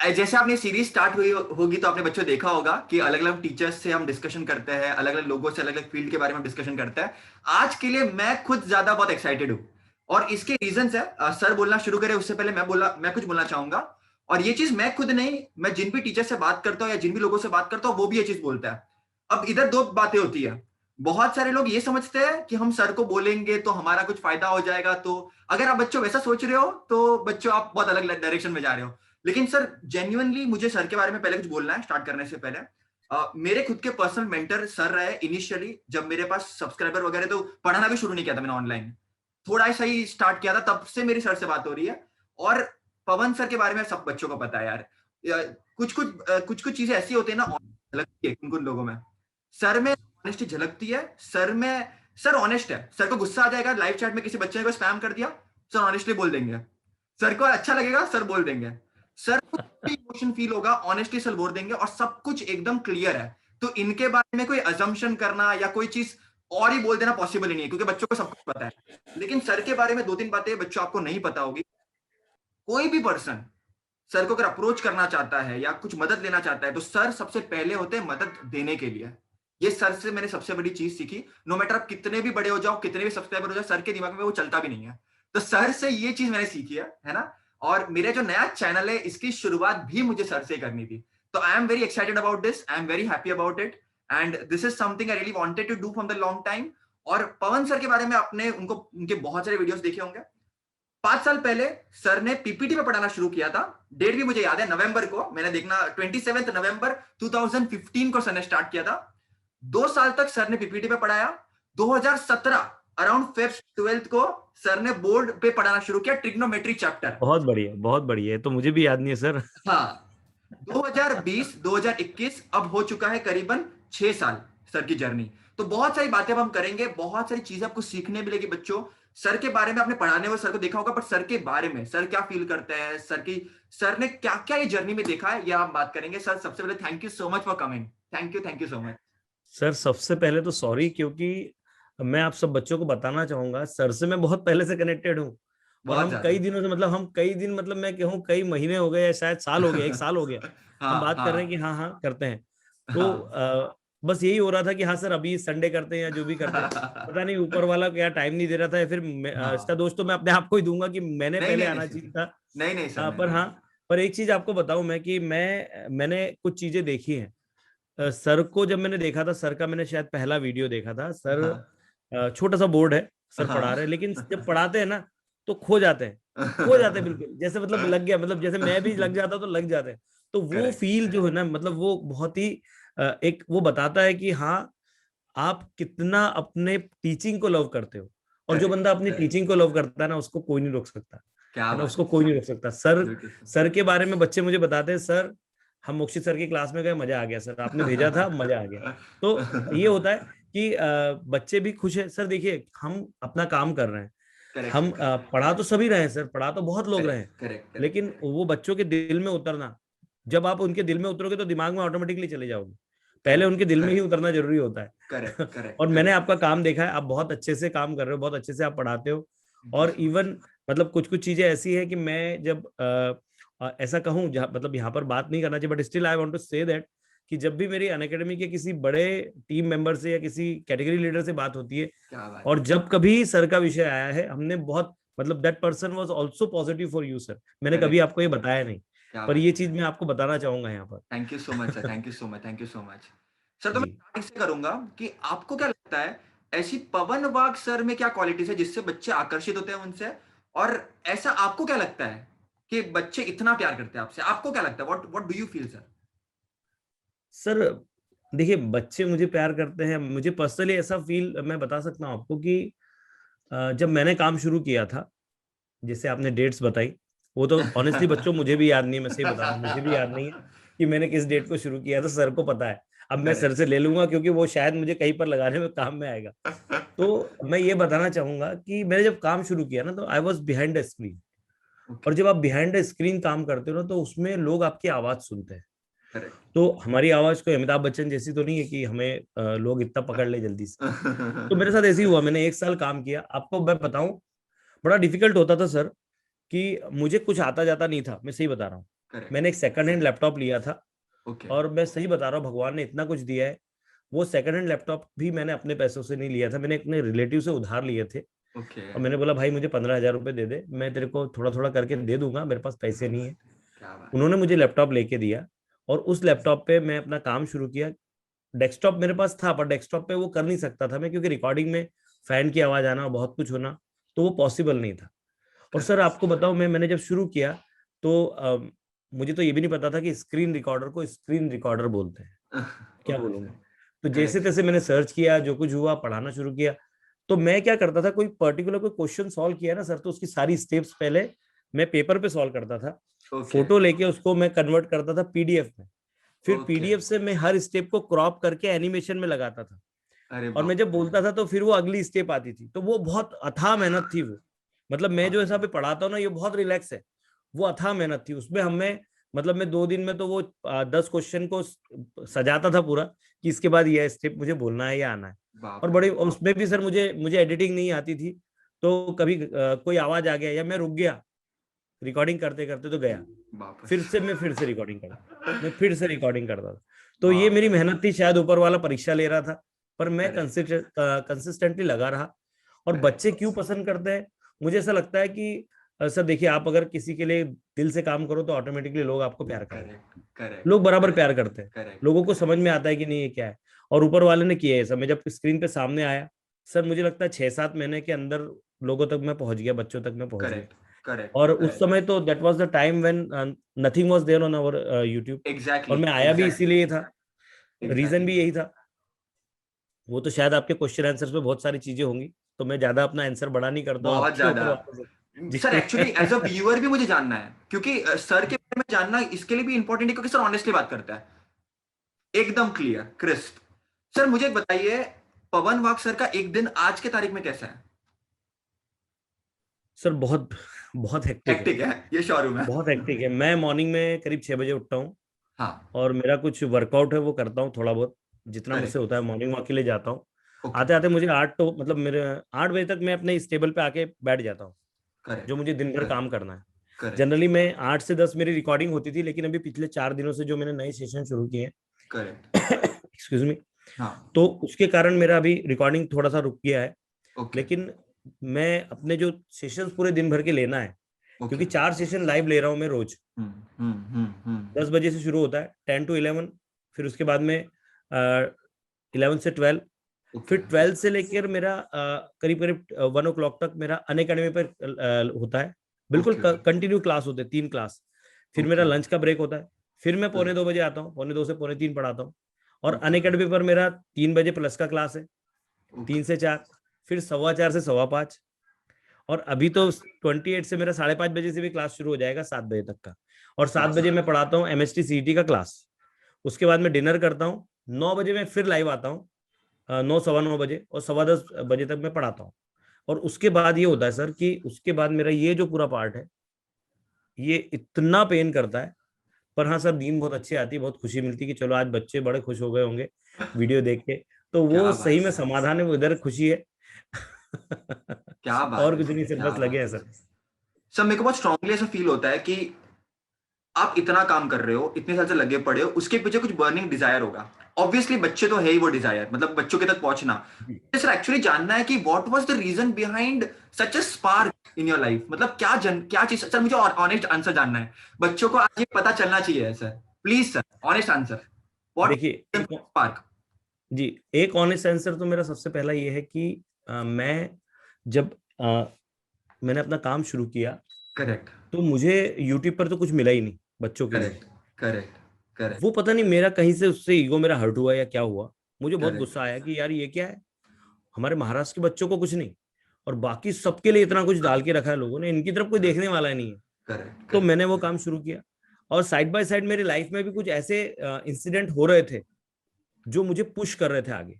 जैसे आपने series start हुई होगी तो आपने बच्चों देखा होगा कि अलग अलग टीचर्स से हम डिस्कशन करते हैं, अलग अलग लोगों से अलग अलग फील्ड के बारे में हम डिस्कशन करते हैं। आज के लिए मैं खुद ज्यादा बहुत एक्साइटेड हूँ और इसके रीजंस है। सर बोलना शुरू करें उससे पहले मैं कुछ बोलना चाहूंगा। और ये चीज मैं खुद नहीं, मैं जिन भी टीचर से बात करता हूँ या जिन भी लोगों से बात करता हूँ वो भी ये चीज बोलता है। अब इधर दो बातें होती है। बहुत सारे लोग ये समझते हैं कि हम सर को बोलेंगे तो हमारा कुछ फायदा हो जाएगा, तो अगर आप बच्चों वैसा सोच रहे हो तो बच्चों आप बहुत अलग डायरेक्शन में जा रहे हो। लेकिन सर जेन्युइनली मुझे सर के बारे में पहले कुछ बोलना है स्टार्ट करने से पहले। मेरे खुद के पर्सनल मेंटर सर रहे इनिशियली, जब मेरे पास सब्सक्राइबर वगैरह, तो पढ़ाना भी शुरू नहीं किया था मैंने ऑनलाइन, थोड़ा सा ही स्टार्ट किया था, तब से मेरी सर से बात हो रही है। और पवन सर के बारे में सब बच्चों को पता है यार। कुछ कुछ चीजें ऐसी होती है ना, झलकती है कुछ लोगों में। सर में ऑनेस्टी झलकती है। सर ऑनेस्ट है। सर को गुस्सा आ जाएगा, लाइव चैट में किसी बच्चे ने को स्पैम कर दिया, सर ऑनेस्टली बोल देंगे। सर को अच्छा लगेगा, सर बोल देंगे। सर को इमोशन फील होगा, ऑनेस्टली सर बोल देंगे, और सब कुछ एकदम क्लियर है। तो इनके बारे में कोई अजम्पशन करना या कोई चीज और ही बोल देना पॉसिबल ही नहीं है, क्योंकि बच्चों को सब कुछ पता है। लेकिन सर के बारे में दो तीन बातें बच्चों आपको नहीं पता होगी। कोई भी पर्सन सर को अगर अप्रोच करना चाहता है या कुछ मदद लेना चाहता है तो सर सबसे पहले होते हैं मदद देने के लिए। ये सर से मैंने सबसे बड़ी चीज सीखी। नो मैटर आप कितने भी बड़े हो जाओ, कितने भी सब्सक्राइबर हो जाओ, सर के दिमाग में वो चलता भी नहीं है। तो सर से ये चीज मैंने सीखी है ना। और मेरे जो नया चैनल है इसकी शुरुआत भी मुझे सर से करनी थी। तो I am very excited about this, I am very happy about it, and this is something I really wanted to do from the long time. और पवन सर के बारे में आपने उनके बहुत सारे वीडियोस देखे होंगे। 5 साल पहले सर ने पीपीटी में पढ़ाना शुरू किया था। डेट भी मुझे याद है, नवंबर को मैंने देखना, 27 नवंबर 2015 को सर ने स्टार्ट किया था। 2 साल तक सर ने पीपीटी पे पढ़ाया। 2017 अराउंड फेब 12th को सर ने बोर्ड पे पढ़ाना शुरू किया, ट्रिग्नोमेट्री चैप्टर। बहुत बढ़िया, बहुत बढ़िया है, तो मुझे भी याद नहीं है सर। हाँ, 2020 2021 अब हो चुका है करीबन 6 साल सर की जर्नी। तो बहुत सारी बातें अब हम करेंगे, बहुत सारी चीजें आपको सीखने मिलेगी बच्चों। सर के बारे में आपने पढ़ाने में सर को देखा होगा, पर सर के बारे में सर क्या फील करते हैं, सर ने क्या क्या ये जर्नी में देखा है, ये हम बात करेंगे। सर सबसे पहले thank you so much for coming. Thank you so much. Sir सबसे पहले तो सॉरी, क्योंकि मैं आप सब बच्चों को बताना चाहूंगा, सर से मैं बहुत पहले से कनेक्टेड हूँ। और बहुत हम कई ज्यादा। दिनों से, मतलब हम कई दिन, मतलब मैं कहूँ कई महीने हो गए या शायद साल हो गया, 1 साल हो गया, हम हाँ बात कर रहे हैं कि हाँ हाँ हाँ करते हैं। तो हाँ। बस यही हो रहा था कि हाँ सर अभी संडे करते हैं या जो भी करते हैं। पता नहीं ऊपर वाला क्या टाइम नहीं दे रहा था, या फिर इसका हाँ। दोस्त तो मैं अपने आप को ही दूंगा कि मैंने नहीं पहले नहीं नहीं आना सर। चाहिए था। नहीं नहीं सर, नहीं पर नहीं। हाँ, पर एक चीज आपको बताऊं मैं कि मैंने कुछ चीजें देखी हैं। सर को जब मैंने देखा था, सर का मैंने शायद पहला वीडियो देखा था। सर हाँ छोटा सा बोर्ड है, सर पढ़ा रहे हैं, हाँ। लेकिन जब पढ़ाते हैं ना तो खो जाते हैं बिल्कुल, जैसे मतलब लग गया, मतलब जैसे मैं भी लग जाता तो लग जाते हैं। तो वो करेक्ट। फील जो है ना, मतलब वो बहुत ही एक वो बताता है कि हाँ आप कितना अपने टीचिंग को लव करते हो। और जो करेक्ट बंदा अपनी करेक्ट। टीचिंग को लव करता है ना, उसको कोई नहीं रोक सकता, क्या है ना, बात उसको है कोई सर। नहीं रोक सकता। Sir beautiful. सर के बारे में बच्चे मुझे बताते हैं, सर हम मोक्षित सर की क्लास में गए, मजा आ गया सर, आपने भेजा था मजा आ गया। तो ये होता है कि बच्चे भी खुश है। सर देखिए हम अपना काम कर रहे हैं, करेक्ट हम करेक्ट पढ़ा तो सभी रहे हैं सर, पढ़ा तो बहुत लोग रहे करेक्ट हैं, करेक्ट करेक्ट लेकिन वो बच्चों के दिल में उतरना, जब आप उनके दिल में उतरोगे तो दिमाग में ऑटोमेटिकली चले जाओगे। पहले करेक्ट उनके दिल में ही करेक्ट उतरना जरूरी होता करेक्ट है। करेक्ट और मैंने करेक्ट। आपका काम देखा है, आप बहुत अच्छे से काम कर रहे हो, बहुत अच्छे से आप पढ़ाते हो। थैंक यू और सो मच। इवन मतलब कुछ कुछ चीजें ऐसी है कि मैं जब ऐसा कहूँ, जहाँ मतलब यहाँ पर बात नहीं करना चाहिए, but still I want to say that कि जब भी मेरी अनअकैडमी के किसी बड़े टीम मेंबर से या किसी कैटेगरी लीडर से बात होती है, क्या बात और है। जब कभी सर का विषय आया है, हमने बहुत, मतलब that person was also positive for you sir, मैंने कभी करेक्ट। आपको ये बताया नहीं, क्या पर बात ये है। चीज मैं आपको बताना चाहूंगा यहाँ thank you so much sir, पर। Thank you so much, thank you so much. Sir तो मैं जी स्टार्टिंग से करूंगा कि आपको क्या लगता है, ऐसी पवन वाग सर में क्या क्वालिटीज है जिससे बच्चे आकर्षित होते हैं उनसे, और ऐसा आपको क्या लगता है कि बच्चे इतना प्यार करते हैं आपसे, आपको क्या लगता है, what what do you feel sir? Sir, देखिए बच्चे मुझे प्यार करते हैं, मुझे पर्सनली ऐसा फील मैं बता सकता हूँ आपको कि जब मैंने काम शुरू किया था, जैसे आपने डेट्स बताई, वो तो ऑनेस्टली बच्चों मुझे भी याद नहीं है, मैं सही बता रहा हूँ, मुझे भी याद नहीं है कि मैंने किस डेट को शुरू किया था, सर को पता है। अब मैं सर करेक्ट। से ले लूंगा क्योंकि वो शायद मुझे कहीं पर लगाने में काम में आएगा। तो मैं ये बताना चाहूंगा कि मैंने जब काम शुरू किया ना, तो I was behind the screen. Okay. और जब आप बिहाइंड द स्क्रीन काम करते हो ना, तो उसमें लोग आपकी आवाज सुनते हैं। करेक्ट। तो हमारी आवाज कोई अमिताभ बच्चन जैसी तो नहीं है कि हमें लोग इतना पकड़ ले जल्दी से। तो मेरे साथ ऐसे ही हुआ, मैंने 1 साल काम किया, आपको मैं बताऊं, बड़ा डिफिकल्ट होता था सर, कि मुझे कुछ आता जाता नहीं था, मैं सही बता रहा हूँ। करेक्ट। मैंने एक सेकंड हैंड लैपटॉप लिया था, ओके। और मैं सही बता रहा हूँ, भगवान ने इतना कुछ दिया है। वो सेकंड हैंड लैपटॉप भी मैंने अपने पैसों से नहीं लिया था, मैंने अपने रिलेटिव से उधार लिए थे। ओके। और मैंने बोला भाई मुझे 15,000 रुपए दे दे, मैं तेरे को थोड़ा थोड़ा करके दे दूंगा, मेरे पास पैसे नहीं है। क्या बात। उन्होंने मुझे लैपटॉप लेके दिया, और उस लैपटॉप पे मैं अपना काम शुरू किया। डेस्कटॉप मेरे पास था, पर डेस्कटॉप पे वो कर नहीं सकता था मैं, क्योंकि रिकॉर्डिंग में फैन की आवाज आना, बहुत कुछ होना, तो वो पॉसिबल नहीं था। और सर आपको बताऊं, मैंने जब शुरू किया तो मुझे तो ये भी नहीं पता था कि स्क्रीन रिकॉर्डर को स्क्रीन रिकॉर्डर बोलते हैं। क्या ओके बोलूं सर। मैं? तो जैसे करेक्ट। तैसे मैंने सर्च किया, जो कुछ हुआ पढ़ाना शुरू किया। तो मैं क्या करता था, कोई पर्टिकुलर कोई क्वेश्चन सॉल्व किया ना सर, तो उसकी सारी स्टेप्स पहले मैं पेपर पे सॉल्व करता था, ओके। फोटो लेके उसको मैं कन्वर्ट करता था पीडीएफ में। फिर ओके। पीडीएफ से मैं हर स्टेप को क्रॉप करके एनिमेशन में लगाता था। अरे और मैं बाप जब रे। बोलता था तो फिर वो अगली स्टेप आती थी, तो वो बहुत अथाह मेहनत थी वो। मतलब मैं जो बाप ऐसा रे। भी पढ़ाता हूँ ना, ये बहुत रिलैक्स है। वो अथाह मेहनत थी उसमें। हमें मतलब मैं 2 दिन में तो वो 10 क्वेश्चन को सजाता था पूरा, कि इसके बाद ये स्टेप मुझे बोलना है या आना है। बाप और रे। बड़े उसमें भी सर मुझे मुझे एडिटिंग नहीं आती थी। तो कभी कोई आवाज आ गया या मैं रुक गया रिकॉर्डिंग करते करते, तो गया, बाप फिर से रिकॉर्डिंग करता, मैं फिर से रिकॉर्डिंग करता था। तो ये बाप मेरी रे। मेहनत थी, शायद ऊपर वाला परीक्षा ले रहा था, पर मैं करेक्ट। कंसिस्टेंटली लगा रहा। और करेक्ट। बच्चे क्यों पसंद करते हैं? मुझे ऐसा लगता है कि सर देखिए, आप अगर किसी के लिए दिल से काम करो तो ऑटोमेटिकली लोग आपको प्यार करेंगे। करेक्ट। करेक्ट। लोग बराबर करेक्ट। प्यार करते हैं। करेक्ट। लोगों को समझ करेक्ट। में आता है कि नहीं ये क्या है। और ऊपर वाले ने किया है ऐसा। मैं जब स्क्रीन पे सामने आया, सर मुझे लगता है 6-7 महीने के अंदर लोगों तक मैं पहुंच गया, बच्चों तक मैं पहुंच गया। करेक्ट। करेक्ट। और उस करेक्ट। समय तो that was the time when nothing was there on our YouTube. और एग्जैक्टली। मैं आया भी एग्जैक्टली। इसीलिए था, रीजन एग्जैक्टली। भी यही था। वो तो शायद आपके क्वेश्चन आंसर्स में बहुत सारी चीजें होंगी, तो मैं ज्यादा अपना आंसर बड़ा नहीं करता हूँ, बहुत आपके ऊपर ज्यादा। वापस जी। Sir actually as a viewer भी मुझे जानना है, क्योंकि सर के बारे में जानना इसके लिए भी इंपॉर्टेंट है, क्योंकि सर ऑनेस्टली बात करता है, एकदम क्लियर क्रिस्प। सर मुझे एक बताइए, पवन वाघ सर का एक दिन आज के तारीख में कैसा है? सर बहुत बहुत हेक्टिक है। हेक्टिक है, ये शोरूम है। बहुत हेक्टिक है। मैं मॉर्निंग में करीब 6 बजे उठता हूँ, हाँ। और मेरा कुछ वर्कआउट है वो करता हूँ थोड़ा बहुत, जितना मुझसे करेक्ट। होता है। मॉर्निंग वॉक के लिए जाता हूँ। ओके। आते आते मुझे 8, तो मतलब मेरे 8 बजे तक मैं अपने इस टेबल पे आके बैठ जाता हूँ, जो करेक्ट। मुझे दिन भर करेक्ट। काम करना है। करेक्ट। जनरली मैं 8 से 10 मेरी रिकॉर्डिंग होती थी, लेकिन अभी पिछले 4 दिनों से जो मैंने नए सेशन शुरू किए हैं, करेक्ट। एक्सक्यूज मी, हाँ। तो उसके कारण मेरा अभी रिकॉर्डिंग थोड़ा सा रुक गया है। ओके। लेकिन मैं अपने जो सेशंस पूरे दिन भर के लेना है, ओके। क्योंकि 4 सेशन लाइव ले रहा हूँ मैं रोज। हम्म। हम्म। हम्म। 10 बजे से शुरू होता है, 10 to 11। फिर उसके बाद में 11 से 12। ओके। फिर 12 से लेकर मेरा करीब करीब 1 o'clock तक मेरा अनअकैडमी पर होता है। बिल्कुल ओके। कंटिन्यू क्लास होते हैं, 3 क्लास। फिर मेरा ओके। लंच का ब्रेक होता है। फिर मैं करेक्ट। पौने 2 बजे आता हूँ, पौने 2 से पौने 3 पढ़ाता हूँ। और ओके। अनअकैडमी पर मेरा 3 बजे प्लस का क्लास है, ओके। 3 से 4। फिर 4:15 से 5:15। और अभी तो 28 से मेरा 5:30 बजे से भी क्लास शुरू हो जाएगा, 7 बजे तक का। और 7 बजे मैं पढ़ाता हूँ एमएसटी सीईटी का क्लास। उसके बाद मैं डिनर करता हूँ, 9 बजे मैं फिर लाइव आता हूँ, 9, 9:15 बजे, और 10:15 बजे तक मैं पढ़ाता हूँ। और उसके बाद ये होता है सर कि उसके बाद मेरा ये जो पूरा पार्ट है, ये इतना पेन करता है। पर हाँ सर, नींद बहुत अच्छी आती है, बहुत खुशी मिलती है कि चलो आज बच्चे बड़े खुश हो गए होंगे वीडियो देख के। तो वो क्या सही बात में है। समाधान है, वो इधर खुशी है। क्या बात और है कुछ सर, नहीं सर, क्या बस लगे बात हैं है सर। सर। सर मेरे को बहुत स्ट्रांगली ऐसा फील होता है कि आप इतना काम कर रहे हो, इतने साल से लगे पड़े हो, उसके पीछे कुछ बर्निंग डिजायर होगा। ऑब्वियसली बच्चे तो है ही वो डिजायर, मतलब बच्चों के तक पहुंचना। सर एक्चुअली जानना है कि what was the reason behind such a spark in your life, मतलब क्या चीज सर, मुझे ऑनेस्ट आंसर जानना है। बच्चों को आज ये पता चलना चाहिए sir, please sir, honest answer. What देखिए स्पार्क? जी, एक ऑनेस्ट आंसर तो मेरा सबसे पहला ये है कि मैं जब मैंने अपना काम शुरू किया, करेक्ट। तो मुझे यूट्यूब पर तो कुछ मिला ही नहीं बच्चों के लिए। करेक्ट। करेक्ट। करेक्ट। वो पता नहीं मेरा कहीं से उससे ईगो मेरा हर्ट हुआ या क्या हुआ, मुझे बहुत करेक्ट। गुस्सा आया कि यार ये क्या है, हमारे महाराष्ट्र के बच्चों को कुछ नहीं, और बाकी सबके लिए इतना कुछ डाल के रखा है लोगों ने, इनकी तरफ कोई देखने वाला नहीं है। करेक्ट। तो करेक्ट। मैंने वो काम शुरू किया। और साइड बाय साइड मेरी लाइफ में भी कुछ ऐसे इंसिडेंट हो रहे थे जो मुझे पुश कर रहे थे आगे।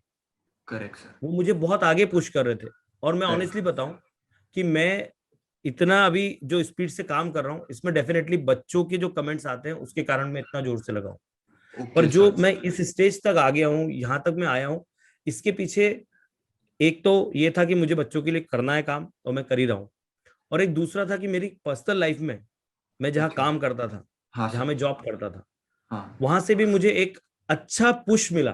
Correct sir. वो मुझे बहुत आगे पुश कर रहे थे। और मैं ऑनेस्टली करेक्ट। बताऊं कि मैं इतना अभी जो स्पीड से काम कर रहा हूँ, इसमें डेफिनेटली बच्चों के जो कमेंट्स आते हैं उसके कारण मैं इतना जोर से लगा हूँ। पर ओके जो सर। मैं इस स्टेज तक आ गया हूँ, यहाँ तक मैं आया हूँ, इसके पीछे एक तो ये था कि मुझे बच्चों के लिए करना है काम, और मैं कर ही रहा हूँ। और एक दूसरा था कि मेरी पर्सनल लाइफ में मैं जहाँ ओके। काम करता था, हाँ जहां सर। मैं जॉब करता था, हाँ। वहां से भी मुझे एक अच्छा पुश मिला।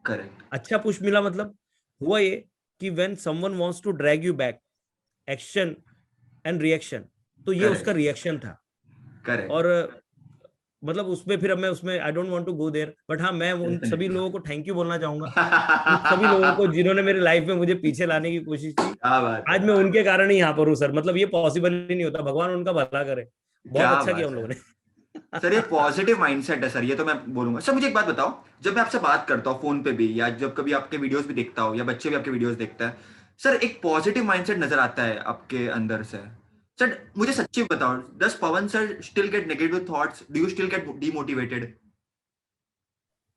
करेक्ट। अच्छा पुश मिला मतलब हुआ ये कि when someone wants to drag you back, action and reaction, तो ये उसका करेक्ट। रिएक्शन था। करेक्ट। और मतलब उसमें फिर अब मैं उसमें I don't want to go there, but हाँ मैं उन सभी डेफिनेटली। लोगों को थैंक यू बोलना चाहूंगा, उन सभी लोगों को जिन्होंने मेरी लाइफ में मुझे पीछे लाने की कोशिश की। क्या बात आज है। मैं उनके कारण ही यहाँ पर हूँ सर, मतलब ये पॉसिबल ही नहीं होता, भगवान उनका भला करे, बहुत क्या अच्छा किया बात उन है लोगों ने। सर, ये पॉजिटिव माइंडसेट है सर, ये तो मैं बोलूंगा। सर मुझे एक बात बताओ, जब मैं आपसे बात करता हूँ फोन पे भी, या जब कभी आपके वीडियोस भी देखता हूँ, या बच्चे भी आपके वीडियोस देखता है, सर एक पॉजिटिव माइंडसेट नजर आता है आपके अंदर से। सर मुझे सच्ची बताओ, does Pawan sir still get negative thoughts, do you still get demotivated?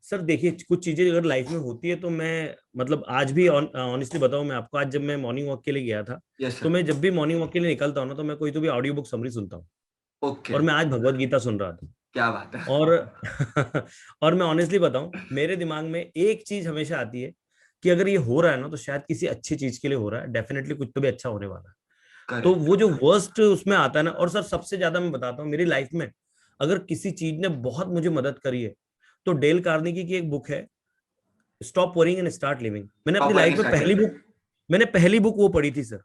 Sir देखिए कुछ चीजें अगर लाइफ में होती है तो मैं मतलब आज भी ऑनेस्टली बताऊं मैं आपको, आज जब मैं मॉर्निंग वॉक के लिए गया था, यस तो सर। मैं जब भी मॉर्निंग वॉक के लिए निकलता हूँ ना, तो मैं कोई तो भी ऑडियो बुक समरी सुनता हूँ। ओके। और मैं आज भगवत गीता सुन रहा था। क्या बात है। और और मैं ऑनेस्टली बताऊं, मेरे दिमाग में एक चीज हमेशा आती है कि अगर ये हो रहा है ना, तो शायद किसी अच्छी चीज के लिए हो रहा है, डेफिनेटली कुछ तो भी अच्छा होने वाला है। तो करेक्ट। वो जो वर्स्ट उसमें आता है ना, और सर सबसे ज्यादा मैं बताता हूँ मेरी लाइफ में अगर किसी चीज ने बहुत मुझे मदद करी है, तो डेल कार्नेगी की एक बुक है, stop worrying and start living. मैंने अपनी टॉप वरिंग लाइफ में स्टार्ट लिविंग। मैंने पहली बुक वो पढ़ी थी सर।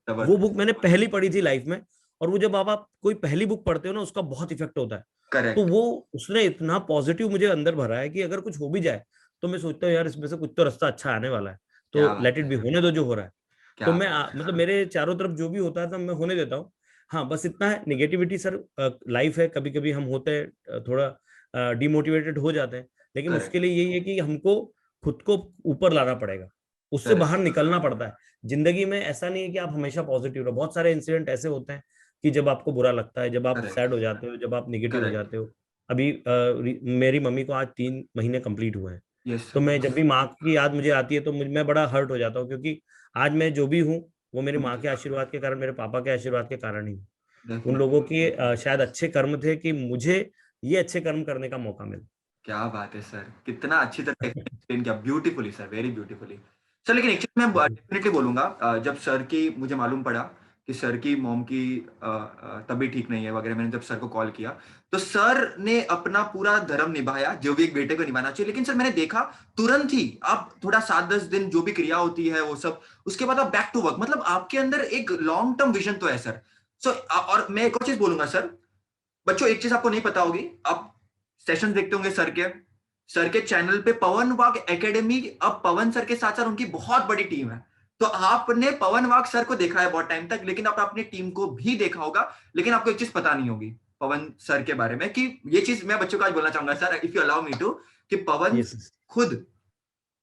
वो बुक जबरदस्त। मैंने पहली पढ़ी थी लाइफ में। और वो जब आप कोई पहली बुक पढ़ते हो ना, उसका बहुत इफेक्ट होता है। तो करेक्ट। वो उसने इतना पॉजिटिव मुझे अंदर भरा है कि अगर कुछ हो भी जाए, तो मैं सोचता हूँ यार इसमें से कुछ तो रास्ता अच्छा आने वाला है, क्या तो लेट बात इट है। बी, होने दो जो हो रहा है। तो क्या मैं बात मतलब है। मेरे चारों तरफ जो भी होता है तो मैं होने देता हूँ। हाँ बस इतना है, निगेटिविटी सर लाइफ है, कभी कभी हम होते हैं थोड़ा डिमोटिवेटेड हो जाते हैं, लेकिन उसके करेक्ट। लिए यही है कि हमको खुद को ऊपर लाना पड़ेगा, उससे करेक्ट। बाहर निकलना पड़ता है। जिंदगी में ऐसा नहीं है कि आप हमेशा पॉजिटिव रहो, बहुत सारे इंसिडेंट ऐसे होते हैं कि जब आपको बुरा लगता है, जब आप करेक्ट। सैड हो जाते हो, जब आप निगेटिव हो करेक्ट। जाते हो। अभी मेरी मम्मी को आज 3 महीने कंप्लीट हुए हैं। यस तो सर। मैं जब भी माँ की याद मुझे आती है तो मैं बड़ा हर्ट हो जाता हूँ, क्योंकि आज मैं जो भी हूँ वो मेरी माँ के आशीर्वाद के कारण, मेरे पापा के आशीर्वाद के कारण ही हूँ। उन लोगों डेफिनेटली। के शायद अच्छे कर्म थे कि मुझे ये अच्छे कर्म करने का मौका मिला। क्या बात है सर, कितना अच्छी तरह एक्सप्लेन किया, beautifully sir, very beautifully. Sir लेकिन एक चीज मैं डेफिनेटली बोलूंगा, जब सर की मुझे मालूम पड़ा कि सर की मॉम की तबीयत ठीक नहीं है वगैरह, मैंने जब सर को कॉल किया, तो सर ने अपना पूरा धर्म निभाया जो भी एक बेटे को निभाना चाहिए। लेकिन सर मैंने देखा तुरंत ही आप थोड़ा 7-10 दिन जो भी क्रिया होती है वो सब, उसके बाद आप बैक टू वर्क, मतलब आपके अंदर एक लॉन्ग टर्म विजन तो है सर। सो और मैं एक और चीज बोलूंगा सर, बच्चों एक चीज आपको नहीं पता होगी, आप सेशन देखते होंगे सर के चैनल पे पवन वाग एकेडमी, अब पवन सर के साथ साथ उनकी बहुत बड़ी टीम है। तो आपने पवन वाग सर को देखा है बहुत टाइम तक, लेकिन आप अपनी टीम को भी देखा होगा, लेकिन आपको एक चीज पता नहीं होगी पवन सर के बारे में, कि ये चीज मैं बच्चों को आज बोलना चाहूंगा sir, if you allow me to, कि पवन यस खुद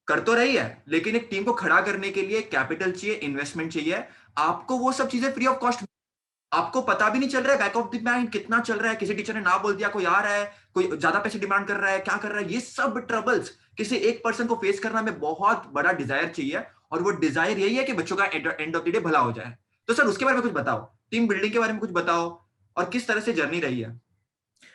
कर तो रही है, लेकिन एक टीम को खड़ा करने के लिए कैपिटल चाहिए, इन्वेस्टमेंट चाहिए। आपको वो सब चीजें फ्री ऑफ कॉस्ट, आपको पता भी नहीं चल रहा है बैक ऑफ द माइंड कितना चल रहा है, किसी टीचर ने ना बोल दिया, कोई आ रहा है, कोई ज्यादा पैसे डिमांड कर रहा है, क्या कर रहा है, ये सब ट्रबल्स किसी एक पर्सन को फेस करना में बहुत बड़ा डिजायर चाहिए। और वो डिजायर यही है कि बच्चों का एंड ऑफ द डे भला हो जाए। तो सर उसके बारे में कुछ बताओ, टीम बिल्डिंग के बारे में कुछ बताओ, और किस तरह से जर्नी रही है।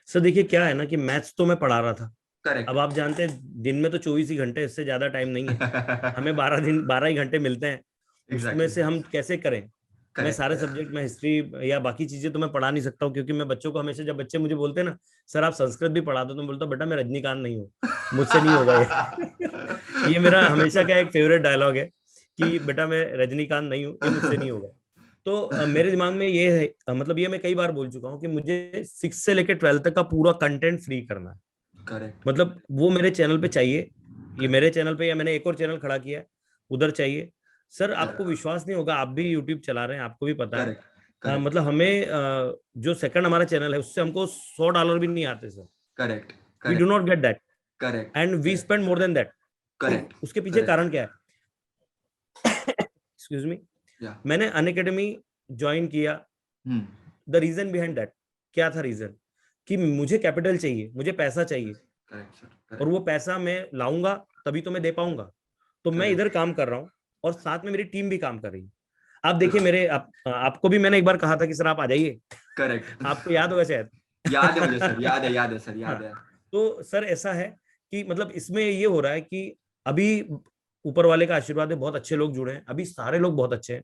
सर, देखिए क्या है ना कि मैथ्स तो मैं पढ़ा रहा था। करेक्ट। अब आप जानते हैं दिन में तो 24 ही घंटे, इससे ज्यादा टाइम नहीं है। हमें 12 ही घंटे मिलते हैं। उसमें एग्जैक्टली। से हम कैसे करें? मैं करेक्ट। सारे सब्जेक्ट में हिस्ट्री या बाकी चीजें तो मैं पढ़ा नहीं सकता हूँ, क्योंकि मैं बच्चों को हमेशा, जब बच्चे मुझे बोलते हैं ना सर आप संस्कृत भी पढ़ा दो, तो मैं बोलता हूँ बेटा मैं रजनीकांत नहीं हूँ, मुझसे नहीं होगा ये। ये मेरा हमेशा का एक फेवरेट डायलॉग है कि बेटा मैं रजनीकांत नहीं हूँ, ये मुझसे नहीं होगा। तो मेरे दिमाग में ये है, मतलब ये मैं कई बार बोल चुका हूँ कि मुझे 6 से लेकर 12 तक का पूरा कंटेंट फ्री करना है। करेक्ट। मतलब वो मेरे चैनल पे चाहिए, ये मेरे चैनल पे, या मैंने एक और चैनल खड़ा किया है उधर चाहिए। सर आपको विश्वास नहीं होगा, आप भी यूट्यूब चला रहे हैं, आपको भी पता है। करेक्ट। करेक्ट। मतलब हमें जो सेकंड हमारा चैनल है उससे हमको $100 भी नहीं आते sir. Correct. We do correct. Not get that, correct. And we spend more than that. Correct. उसके पीछे करेक्ट। कारण क्या है? Excuse me. या। मैंने अनअकैडमी ज्वाइन किया। Hmm. The reason behind that क्या था? रीजन कि मुझे कैपिटल चाहिए, मुझे पैसा चाहिए, करेक्ट सर। और करेक्ट। वो पैसा मैं लाऊंगा तभी तो मैं दे पाऊंगा। तो मैं इधर करेक्ट। काम कर रहा हूँ और साथ में मेरी टीम भी काम कर रही है। आप देखिए आपको भी मैंने एक बार कहा था कि सर आप आ जाइए, करेक्ट। आपको याद होगा शायद। याद है मुझे सर, याद है, याद है सर, याद हाँ, है। तो सर ऐसा है कि मतलब इसमें ये हो रहा है कि अभी ऊपर वाले का आशीर्वाद है, बहुत अच्छे लोग जुड़े हैं, अभी सारे लोग बहुत अच्छे हैं।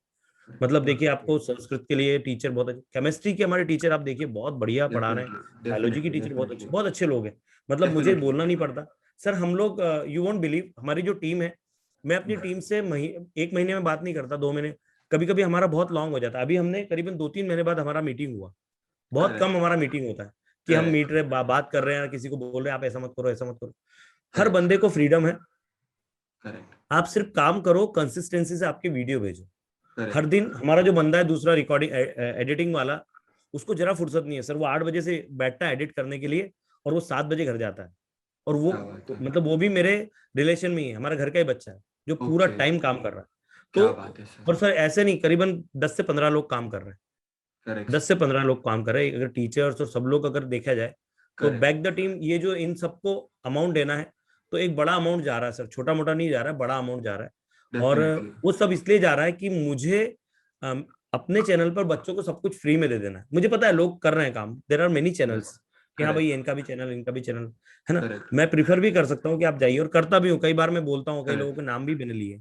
मतलब देखिए, आपको संस्कृत के लिए टीचर बहुत अच्छे, केमिस्ट्री के हमारे टीचर आप देखिए बहुत बढ़िया पढ़ा रहे हैं, डेफिनेटली बायोलॉजी की डेफिनेटली टीचर डेफिनेटली बहुत अच्छे लोग हैं। मतलब मुझे डेफिनेटली। बोलना नहीं पड़ता सर। हम लोग, यू वोंट बिलीव, हमारी जो टीम है, मैं अपनी टीम से एक महीने में बात नहीं करता, 2 महीने, कभी कभी हमारा बहुत लॉन्ग हो जाता है। अभी हमने करीबन 2-3 महीने बाद हमारा मीटिंग हुआ। बहुत कम करेक्ट हमारा मीटिंग होता है कि हम करेक्ट मीट रहे, बात कर रहे हैं, किसी को बोल रहे हैं आप ऐसा मत करो, ऐसा मत करो। हर करेक्ट बंदे को फ्रीडम है। करेक्ट आप सिर्फ काम करो, कंसिस्टेंसी से आपकी वीडियो भेजो। हर करेक्ट दिन हमारा जो बंदा है दूसरा रिकॉर्डिंग एडिटिंग वाला, उसको जरा फुर्सत नहीं है सर। वो 8 बजे से बैठता है एडिट करने के लिए, और वो 7 बजे घर जाता है। और वो क्या बात है। मतलब वो भी मेरे रिलेशन में ही है, हमारा घर का ही बच्चा है, जो पूरा ओके टाइम काम कर रहा है। तो क्या बात है सर। और सर ऐसे नहीं, करीबन 10 से 15 लोग काम कर रहे हैं। करेक्ट 10 से 15 लोग काम कर रहे हैं, अगर टीचर्स और सब लोग अगर देखा जाए तो करेक्ट बैक द टीम, ये जो इन सबको अमाउंट देना है, तो एक बड़ा अमाउंट जा रहा है सर, छोटा मोटा नहीं जा रहा है, बड़ा अमाउंट जा रहा है। और डेफिनेटली वो सब इसलिए जा रहा है कि मुझे अपने चैनल पर बच्चों को सब कुछ फ्री में दे देना है। मुझे पता है लोग कर रहे हैं काम, देर आर मेनी चैनल्स, कि हाँ भाई करेक्ट इनका भी चैनल, इनका भी चैनल है ना। करेक्ट मैं प्रीफर भी कर सकता हूँ कि आप जाइए, और करता भी हूँ, कई बार मैं बोलता हूँ, कई लोगों करेक्ट के नाम भी मैंने लिए।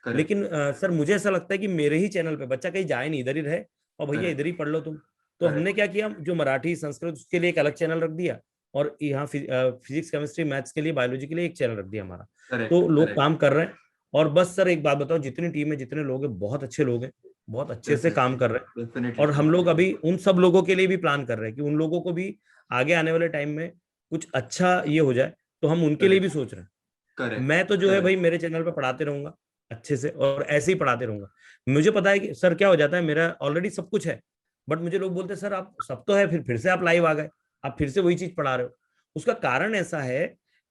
करेक्ट लेकिन सर मुझे ऐसा लगता है कि मेरे ही चैनल पे बच्चा कहीं जाए नहीं, इधर ही रहे, और भैया इधर करेक्ट ही पढ़ लो तुम। तो हमने करेक्ट क्या किया, जो मराठी संस्कृत उसके लिए एक अलग चैनल रख दिया, और यहाँ फिजिक्स केमिस्ट्री मैथ्स के लिए, बायोलॉजी के लिए एक चैनल रख दिया हमारा। करेक्ट तो लोग करेक्ट काम कर रहे हैं। और बस सर एक बात बताओ, जितनी टीम है, जितने लोग हैं, बहुत अच्छे लोग हैं, बहुत अच्छे से काम डेफिनेटली कर रहे हैं। डेफिनेटली और हम सर। लोग अभी उन सब लोगों के लिए भी प्लान कर रहे हैं कि उन लोगों को भी आगे आने वाले टाइम में कुछ अच्छा ये हो जाए, तो हम उनके लिए भी करेक्ट सोच रहे हैं। करेक्ट मैं तो जो है भाई करेक्ट मेरे चैनल पे पढ़ाते रहूंगा अच्छे से, और ऐसे ही पढ़ाते रहूंगा। मुझे पता है कि सर क्या हो जाता है, मेरा ऑलरेडी सब कुछ है, बट मुझे लोग बोलते हैं सर आप सब तो है, फिर से आप लाइव आ गए, आप फिर से वही चीज पढ़ा रहे हो। उसका कारण ऐसा है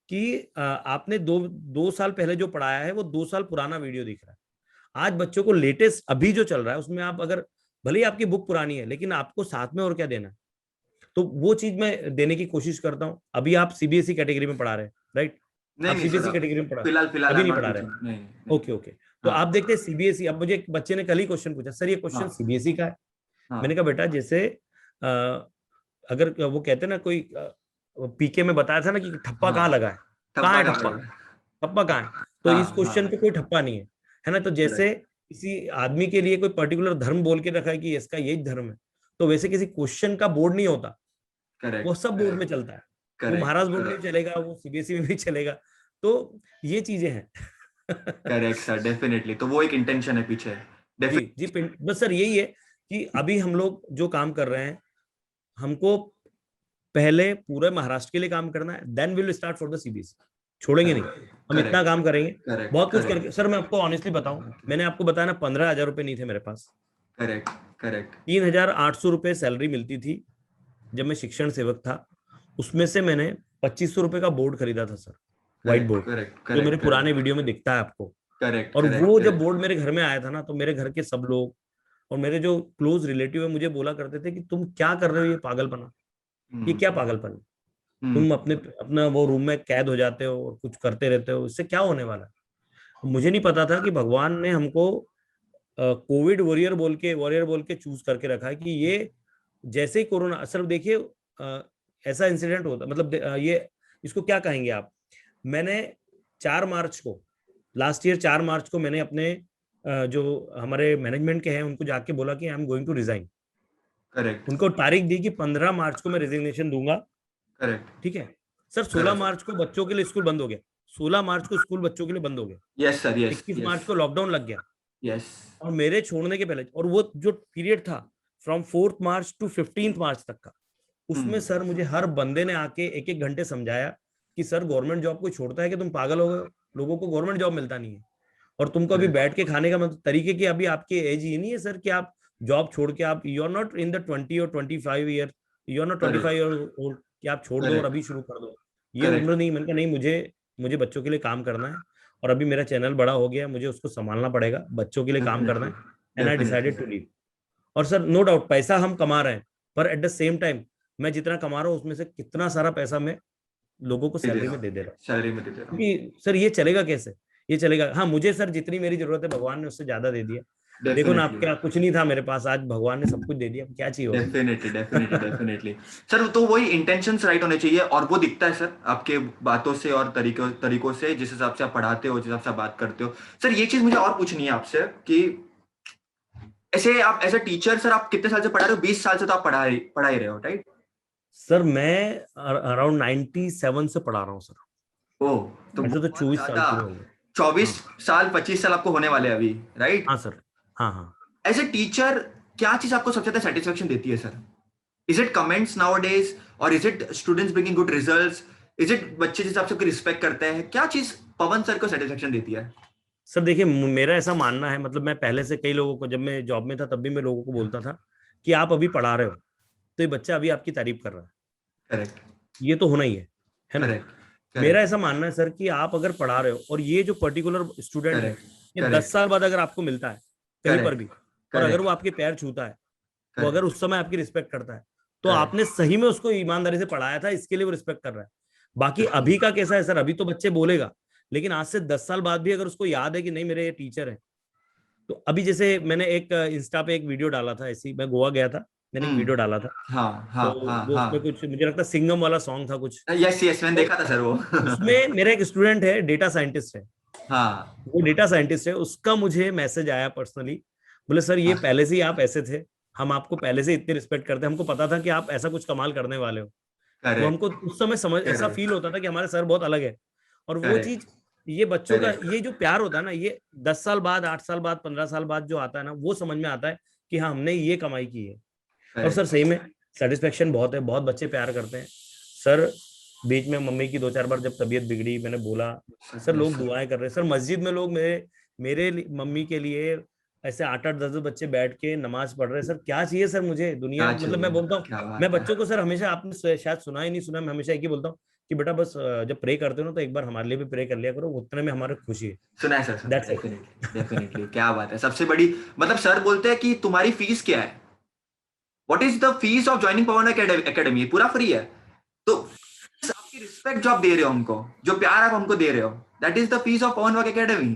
कि आपने दो दो साल पहले जो पढ़ाया है, वो 2 साल पुराना वीडियो दिख रहा है। आज बच्चों को लेटेस्ट अभी जो चल रहा है उसमें आप अगर, भले ही आपकी बुक पुरानी है, लेकिन आपको साथ में और क्या देना है, तो वो चीज मैं देने की कोशिश करता हूँ। अभी आप सीबीएसई कैटेगरी में पढ़ा रहे हैं, राइट? नहीं आप नहीं सर, सीबीएसई अब कैटेगरी में पढ़ा, फिलहाल फिलहाल आई अभी एम नहीं नॉट पढ़ा रहे? टीचिंग, नहीं नहीं। Okay okay. तो हाँ आप देखते हैं सीबीएसई, अब मुझे एक बच्चे ने कल ही क्वेश्चन पूछा, सर ये क्वेश्चन हाँ सीबीएसई का है। मैंने हाँ कहा बेटा जैसे अगर वो कहते हैं ना, कोई पीके में बताया था ना कि ठप्पा हाँ। कहाँ लगा है, कहाँ ठप्पा है का ठप्पा, पड़ेगा। ठप्पा कहाँ है? तो हाँ इस क्वेश्चन हाँ पे कोई ठप्पा नहीं है ना। तो जैसे करेक्ट किसी आदमी के लिए कोई पर्टिकुलर धर्म बोल के रखा है कि इसका यही धर्म है, तो वैसे किसी क्वेश्चन का बोर्ड नहीं होता, वो करेक्ट सब बोर्ड में चलता है। वो करेक्ट महाराज बोर्ड में भी करेक्ट चलेगा, वो सीबीएसई में भी चलेगा। तो ये चीजें हैं। Correct sir, definitely. तो वो एक इंटेंशन है पीछे, जी डेफिनेटली। जी, बस सर यही है कि अभी हम लोग जो काम कर रहे हैं, हमको पहले पूरे महाराष्ट्र के लिए काम करना है, then will start for the CBSE. छोड़ेंगे नहीं, हम इतना करेक्ट काम करेंगे, करेक्ट बहुत कुछ करके। करेक्ट सर मैं आपको ऑनेस्टली बताऊं, मैंने आपको बताया ना, 15,000 रुपए नहीं थे मेरे पास। करेक्ट करेक्ट 3,800 रुपए सैलरी मिलती थी जब मैं शिक्षण सेवक था। उसमें से मैंने 2,500 रुपए का बोर्ड खरीदा था sir, white correct board, correct जो मेरे करेक्ट पुराने करेक्ट वीडियो में दिखता है आपको। करेक्ट और करेक्ट वो जब करेक्ट बोर्ड मेरे घर में आया था ना, तो मेरे घर के सब लोग और मेरे जो क्लोज रिलेटिव है मुझे बोला करते थे कि तुम क्या कर रहे हो, ये पागलपना, ये हम्म क्या पागलपन है? हम्म तुम अपना वो रूम में कैद हो जाते हो और कुछ करते रहते हो, इससे क्या होने वाला है? मुझे नहीं पता था कि भगवान ने हमको कोविड वॉरियर बोल के चूज करके रखा है, कि ये जैसे ही कोरोना, सिर्फ देखिए ऐसा इंसिडेंट होता, मतलब ये इसको क्या कहेंगे आप। मैंने 4 मार्च को, लास्ट ईयर 4 मार्च को मैंने अपने जो हमारे मैनेजमेंट के हैं उनको जाके बोला कि I am going to resign. Correct उनको तारीख दी कि 15 मार्च को मैं रेजिग्नेशन दूंगा। करेक्ट ठीक है सर, 16 करेक्ट मार्च को बच्चों के लिए स्कूल बंद हो गया। 16 मार्च को स्कूल बच्चों के लिए बंद हो गया। यस सर, यस 21 मार्च यस को लॉकडाउन लग गया। यस और मेरे छोड़ने के पहले, और वो जो पीरियड था फ्रॉम 4 मार्च टू 15 मार्च तक का, उसमें हम्म सर मुझे हर बंदे ने आके 1-1 घंटे समझाया कि सर गवर्नमेंट जॉब कोई छोड़ता है कि तुम पागल हो गए हो? लोगों को गवर्नमेंट जॉब मिलता नहीं है, और तुमको अभी करेक्ट बैठ के खाने का मतलब तरीके की, अभी आपकी एज ये नहीं है सर कि आप जॉब छोड़ के, आप you are not in the 20 और 25 year, you are not 25 year old कि आप छोड़ दो और करेक्ट अभी शुरू कर दो। ये करेक्ट उम्र नहीं। मैंने कहा नहीं, मुझे मुझे बच्चों के लिए काम करना है, और अभी मेरा चैनल बड़ा हो गया, मुझे उसको संभालना पड़ेगा, बच्चों के लिए काम करना डेफिनेटली है। And I definitely decided to leave. और सर नो डाउट पैसा हम कमा रहे हैं, पर एट द सेम टाइम मैं जितना कमा रहा हूँ उसमें से कितना सारा पैसा मैं लोगों को दे दे सैलरी रहा में हूँ, दे दे रहा हूँ। सैलरी में दे दे रहा हूँ। क्योंकि सर ये चलेगा कैसे? ये चलेगा, हाँ मुझे सर जितनी मेरी जरूरत है भगवान ने उससे ज्यादा दे दिया। देखो ना, आप डेफिनेटली क्या, कुछ नहीं था मेरे पास, आज भगवान ने सब कुछ दे दिया, अब क्या चाहिए और? डेफिनेटली डेफिनेटली डेफिनेटली सर, तो वही इंटेंशंस राइट होने चाहिए, और वो दिखता है सर आपके बातों से और तरीकों तरीकों से, जिस हिसाब से आप पढ़ाते हो, जिस हिसाब से आप बात करते हो। सर ये चीज मुझे और पूछनी है आपसे कि ऐसे आप एज अ टीचर सर आप कितने साल से पढ़ा रहे हो? 20 साल से तो आप पढ़ा ही रहे हो, राइट? सर मैं अराउंड 97 से पढ़ा रहा हूँ सर। ओह, तो ऐसे तो बहुत 24 साल ज्यादा। पूरे हो गए। 24 हाँ साल 25 साल आपको होने वाले हैं अभी, राइट? हाँ सर। हाँ हाँ। एज ए टीचर क्या चीज आपको सबसे ज्यादा सेटिस्फेक्शन देती है sir? Is it comments nowadays, और is it students bringing good results, is it बच्चे जिस हिसाब से रिस्पेक्ट करते हैं? क्या चीज पवन सर को सेटिस्फेक्शन देती है? सर देखिए मेरा ऐसा मानना है, मतलब मैं पहले से कई लोगों को, जब मैं जॉब में था तब भी मैं लोगों को बोलता था कि आप अभी पढ़ा रहे हो तो ये बच्चा अभी आपकी तारीफ कर रहा है, करेक्ट, ये तो होना ही है ना। करेक्ट, मेरा करेक्ट, ऐसा मानना है सर कि आप अगर पढ़ा रहे हो और ये जो पर्टिकुलर स्टूडेंट है करेक्ट, ये 10 साल करेक्ट, बाद अगर आपको मिलता है कहीं पर करेक्ट, भी, और अगर वो करेक्ट, आपके पैर छूता है, वो अगर करेक्ट, उस समय आपकी रिस्पेक्ट करता है, तो आपने करेक्ट, सही में उसको ईमानदारी से पढ़ाया था, इसके लिए वो रिस्पेक्ट कर रहा है। बाकी अभी डेफिनेटली। का कैसा है सर, अभी तो बच्चे बोलेगा, लेकिन आज से 10 साल बाद भी अगर उसको याद है कि नहीं मेरे ये टीचर है, तो अभी जैसे मैंने एक इंस्टा पे एक वीडियो डाला था, ऐसी मैं गोवा गया था, मैंने एक वीडियो डाला था। हाँ, हाँ, तो हाँ, वो हाँ। उसमें कुछ मुझे लगता है सिंगम वाला सॉन्ग था कुछ। यस, यस, मैंने तो देखा था सर वो। उसमें मेरा एक स्टूडेंट है, डेटा साइंटिस्ट है, हाँ, वो डेटा साइंटिस्ट है, उसका मुझे मैसेज आया पर्सनली, बोले सर ये हाँ, पहले से ही आप ऐसे थे, हम आपको पहले से इतनी रिस्पेक्ट करते हैं, हमको पता था कि आप ऐसा कुछ कमाल करने वाले हो। तो करेक्ट, हमको उस समय समझ ऐसा करेक्ट, फील होता था कि हमारे सर बहुत अलग है। और वो करेक्ट, चीज, ये बच्चों का करेक्ट, ये जो प्यार होता है ना, ये 10 साल बाद, 8 साल बाद, 15 साल बाद जो आता है ना, वो समझ में आता है कि हाँ हमने ये कमाई की है। और सर करेक्ट। सही में सेटिस्फेक्शन बहुत है, बहुत बच्चे प्यार करते हैं सर। बीच में मम्मी की 2-4 बार जब तबीयत बिगड़ी, मैंने बोला, सर यस लोग सर। दुआएं कर रहे हैं सर, मस्जिद में लोग मम्मी के लिए ऐसे 8-8 10 बच्चे बैठ के नमाज पढ़ रहे हैं सर। क्या चाहिए सर मुझे दुनिया, क्या मतलब चाहिए? मैं बोलता हूँ, क्या मैं बात है। बच्चों को सर हमेशा, आपने शायद सुना ही नहीं सुना, मैं हमेशा एक ही बोलता हूँ कि बेटा बस जब प्रे करते हो ना तो एक बार हमारे लिए भी प्रे कर लिया करो, उतने में हमारे खुशी है। सुना है सर, सुना है, दैट्स इट। Definitely, definitely. क्या बात है, सबसे बड़ी, मतलब सर बोलते हैं कि तुम्हारी फीस क्या है? What is the fees of joining Pawan academy? पूरा फ्री है। तो आपकी रिस्पेक्ट जो आप दे रहे हो हमको, जो प्यार आप हमको दे रहे हो, that is the fees of Pawan work academy.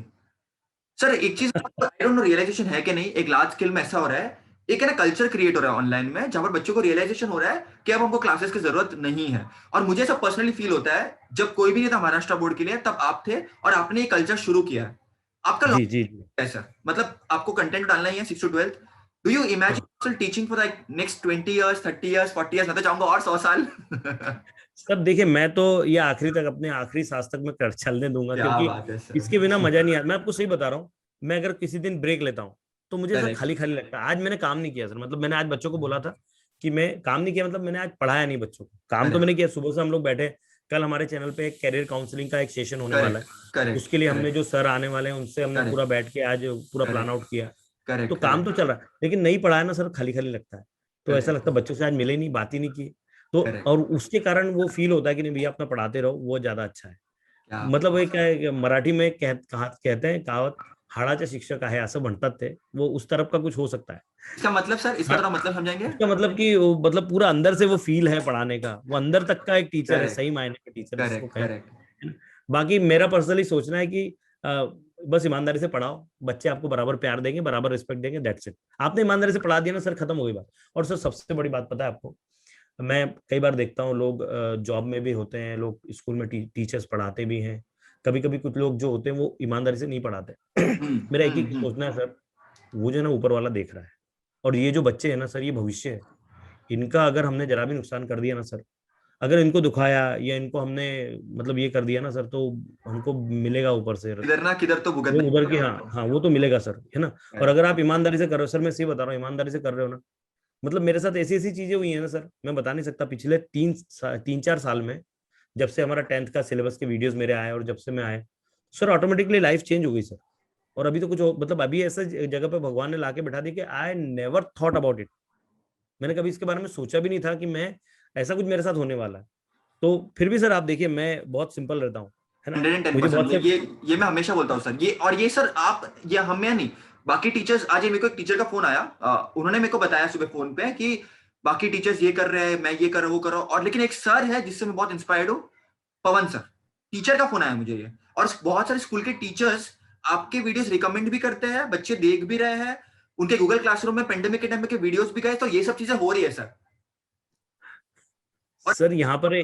Sir एक चीज, आई डोंट नो रियलाइजेशन है कि नहीं, एक लार्ज स्केल में ऐसा हो रहा है, एक है ना कल्चर क्रिएट हो रहा है ऑनलाइन में, जहां पर बच्चों को रियलाइजेशन हो रहा है कि अब हमको क्लासेस की जरूरत नहीं है। और मुझे ऐसा पर्सनली फील होता है, जब कोई भी नहीं था महाराष्ट्र बोर्ड के लिए, तब आप थे और आपने ये कल्चर शुरू किया है। आपका जी जी जी। है सर, मतलब आपको कंटेंट डालना ही है 6 to 12। डू यू हाँ imagine teaching for like next 20 years, 30 years, 40 years? मैं तो चाहूंगा और 100 साल। सर देखिए, मैं तो ये आखिरी तक, अपने आखिरी सांस तक मैं कर चलने दूंगा, क्या क्योंकि बात है इसके बिना सर। मजा नहीं आता। मैं आपको सही बता रहा हूँ, मैं अगर किसी दिन ब्रेक लेता हूँ तो मुझे सर करेक्ट, खाली खाली लगता है। आज मैंने काम नहीं किया सर, मतलब मैंने आज बच्चों को बोला था कि मैं काम नहीं किया, मतलब मैंने आज पढ़ाया नहीं बच्चों को, काम तो करेक्ट, मैंने किया। सुबह से हम लोग बैठे, कल हमारे चैनल पे एक कैरियर काउंसलिंग का एक सेशन होने वाला करेक्ट, है, करेक्ट, उसके लिए हमने करेक्ट, जो सर आने वाले हैं उनसे हमने पूरा करेक्ट, बैठ के आज पूरा प्लान करेक्ट, आउट किया। तो करेक्ट, काम तो करेक्ट, चल रहा है, लेकिन नहीं पढ़ाया ना सर, खाली खाली लगता है। तो ऐसा करेक्ट, लगता है बच्चों से आज मिले नहीं, बात ही नहीं की। तो करेक्ट। और उसके कारण वो फील होता है कि नहीं भैया अपना पढ़ाते रहो, वो ज्यादा अच्छा है। क्या मतलब बात वो क्या है कि मराठी में कहते हैं कहावत, हाड़ाच्या शिक्षक आहे असं म्हणतात ते, वो उस तरफ का कुछ हो सकता है। है। इसका मतलब सर, इसका हाँ, थोड़ा मतलब समझाएंगे? इसका मतलब कि मतलब पूरा अंदर से वो फील है पढ़ाने का, वो अंदर तक का एक टीचर है, करेक्ट, सही मायने का टीचर जिसको करेक्ट, कहें, करेक्ट, है ना। बाकी मेरा पर्सनली सोचना है कि बस ईमानदारी से पढ़ाओ, बच्चे आपको बराबर प्यार देंगे, बराबर रिस्पेक्ट देंगे, दैट्स इट। आपने ईमानदारी से पढ़ा दिया ना सर, खत्म हो गई बात। और सर सबसे बड़ी बात पता है आपको, मैं कई बार देखता हूँ लोग जॉब में भी होते हैं, लोग स्कूल में टीचर्स पढ़ाते भी हैं, कभी कभी कुछ लोग जो होते हैं वो ईमानदारी से नहीं पढ़ाते। मेरा एक ही सोचना है सर, वो जो है ना ऊपर वाला देख रहा है, और ये जो बच्चे हैं ना सर, ये भविष्य है। इनका अगर हमने जरा भी नुकसान कर दिया ना सर, अगर इनको दुखाया या इनको हमने मतलब ये कर दिया ना सर, तो हमको मिलेगा ऊपर से, किधर ना किधर तो वो भुगतना ही उधर की, पड़ेगा हाँ हमको। हाँ वो तो मिलेगा सर, है ना। और करेक्ट, अगर आप ईमानदारी से कर रहे हो सर, मैं सही बता रहा हूँ, ईमानदारी से कर रहे हो ना, मतलब मेरे साथ ऐसी ऐसी चीजें हुई है ना सर, मैं बता नहीं सकता। पिछले 3-4 साल में, जब से हमारा 10th का सिलेबस के वीडियोस मेरे आए और जब से मैं आए, सर ऑटोमेटिकली लाइफ चेंज हो गई सर। और अभी तो कुछ मतलब अभी ऐसा जगह पे भगवान ने लाके बैठा दी कि I never thought about it. मैंने कभी इसके बारे में सोचा भी नहीं था कि मैं, ऐसा कुछ मेरे साथ होने वाला है। तो फिर भी सर आप देखिए, मैं बहुत सिंपल रहता हूँ, है ना। 110%। मुझे बहुत से, ये मैं हमेशा बोलता हूँ सर, ये और ये सर आप, ये हमें नहीं, बाकी टीचर्स। आज मेरे को एक टीचर का फोन आया, उन्होंने मेरे को बताया सुबह फोन पे कि बाकी टीचर्स ये कर रहे हैं, मैं ये कर रहा हूँ, वो कर रहा हूँ, और लेकिन एक सर है जिससे मैं बहुत इंस्पायर्ड हूँ, पवन सर। टीचर का फोन आया मुझे ये, और बहुत सारे स्कूल के टीचर्स आपके वीडियोस रिकमेंड भी करते हैं, बच्चे देख भी रहे हैं, उनके गूगल क्लासरूम में पेंडेमिक के टाइम के वीडियोस भी गए, तो ये सब चीजें हो रही है सर। और सर यहाँ पर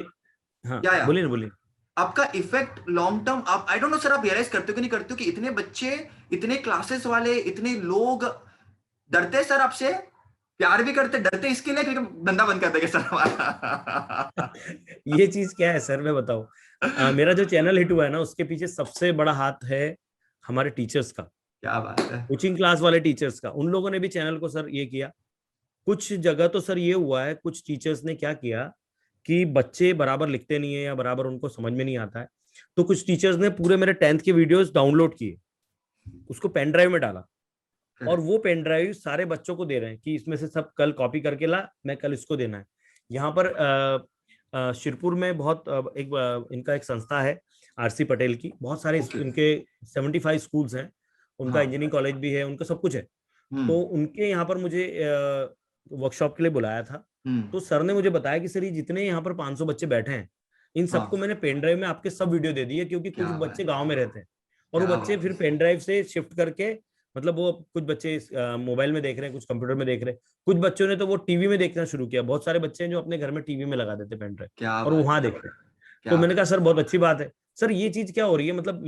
हाँ क्या बोलिए ना, बोलिए। आपका इफेक्ट लॉन्ग टर्म, आप आई डोंट नो सर, आप रियलाइज करते हो कि नहीं करते हो कि इतने बच्चे, इतने क्लासेस वाले, इतने लोग डरते सर आपसे, प्यार भी करते, डरते इसके लिए क्योंकि धंधा बंद कर देंगे सर हमारा। ये चीज क्या है सर, मैं बताऊं, मेरा जो चैनल हिट हुआ है ना, उसके पीछे सबसे बड़ा हाथ है हमारे टीचर्स का, क्या बात है। कोचिंग क्लास वाले टीचर्स का। उन लोगों ने भी चैनल को सर ये किया। कुछ जगह तो सर ये हुआ है, कुछ टीचर्स ने क्या किया कि बच्चे बराबर लिखते नहीं है या बराबर उनको समझ में नहीं आता है, तो कुछ टीचर्स ने पूरे मेरे 10th के वीडियोस डाउनलोड किए, उसको पेन ड्राइव में डाला, और Correct. वो पेन ड्राइव सारे बच्चों को दे रहे हैं कि इसमें से सब कल कॉपी करके ला, मैं कल इसको देना है। यहाँ पर शिरपुर में बहुत इनका एक संस्था है, आरसी पटेल की, बहुत सारे Okay. इनके 75 स्कूल्स हैं, उनका हाँ। इंजीनियरिंग कॉलेज भी है, उनका सब कुछ है। हम्म तो उनके यहाँ पर मुझे वर्कशॉप के लिए बुलाया था। हम्म तो सर ने मुझे बताया कि सर ये जितने यहाँ पर 500 बच्चे बैठे हैं, इन सबको हाँ। मैंने पेन ड्राइव में आपके सब वीडियो दे दिए, क्योंकि कुछ क्या बच्चे बात गांव है, में रहते हैं, और क्या वो बच्चे बात फिर है। पेन ड्राइव से शिफ्ट करके, मतलब वो कुछ बच्चे मोबाइल में देख रहे हैं, कुछ कंप्यूटर में देख रहे हैं, कुछ बच्चों ने तो वो टीवी में देखना शुरू किया। बहुत सारे बच्चे हैं जो अपने घर में टीवी में लगा देते पेन ड्राइव क्या और बात वहां है, देखते हैं। तो क्या मैंने कहा बात सर बहुत अच्छी बात है सर, ये चीज क्या हो रही है, मतलब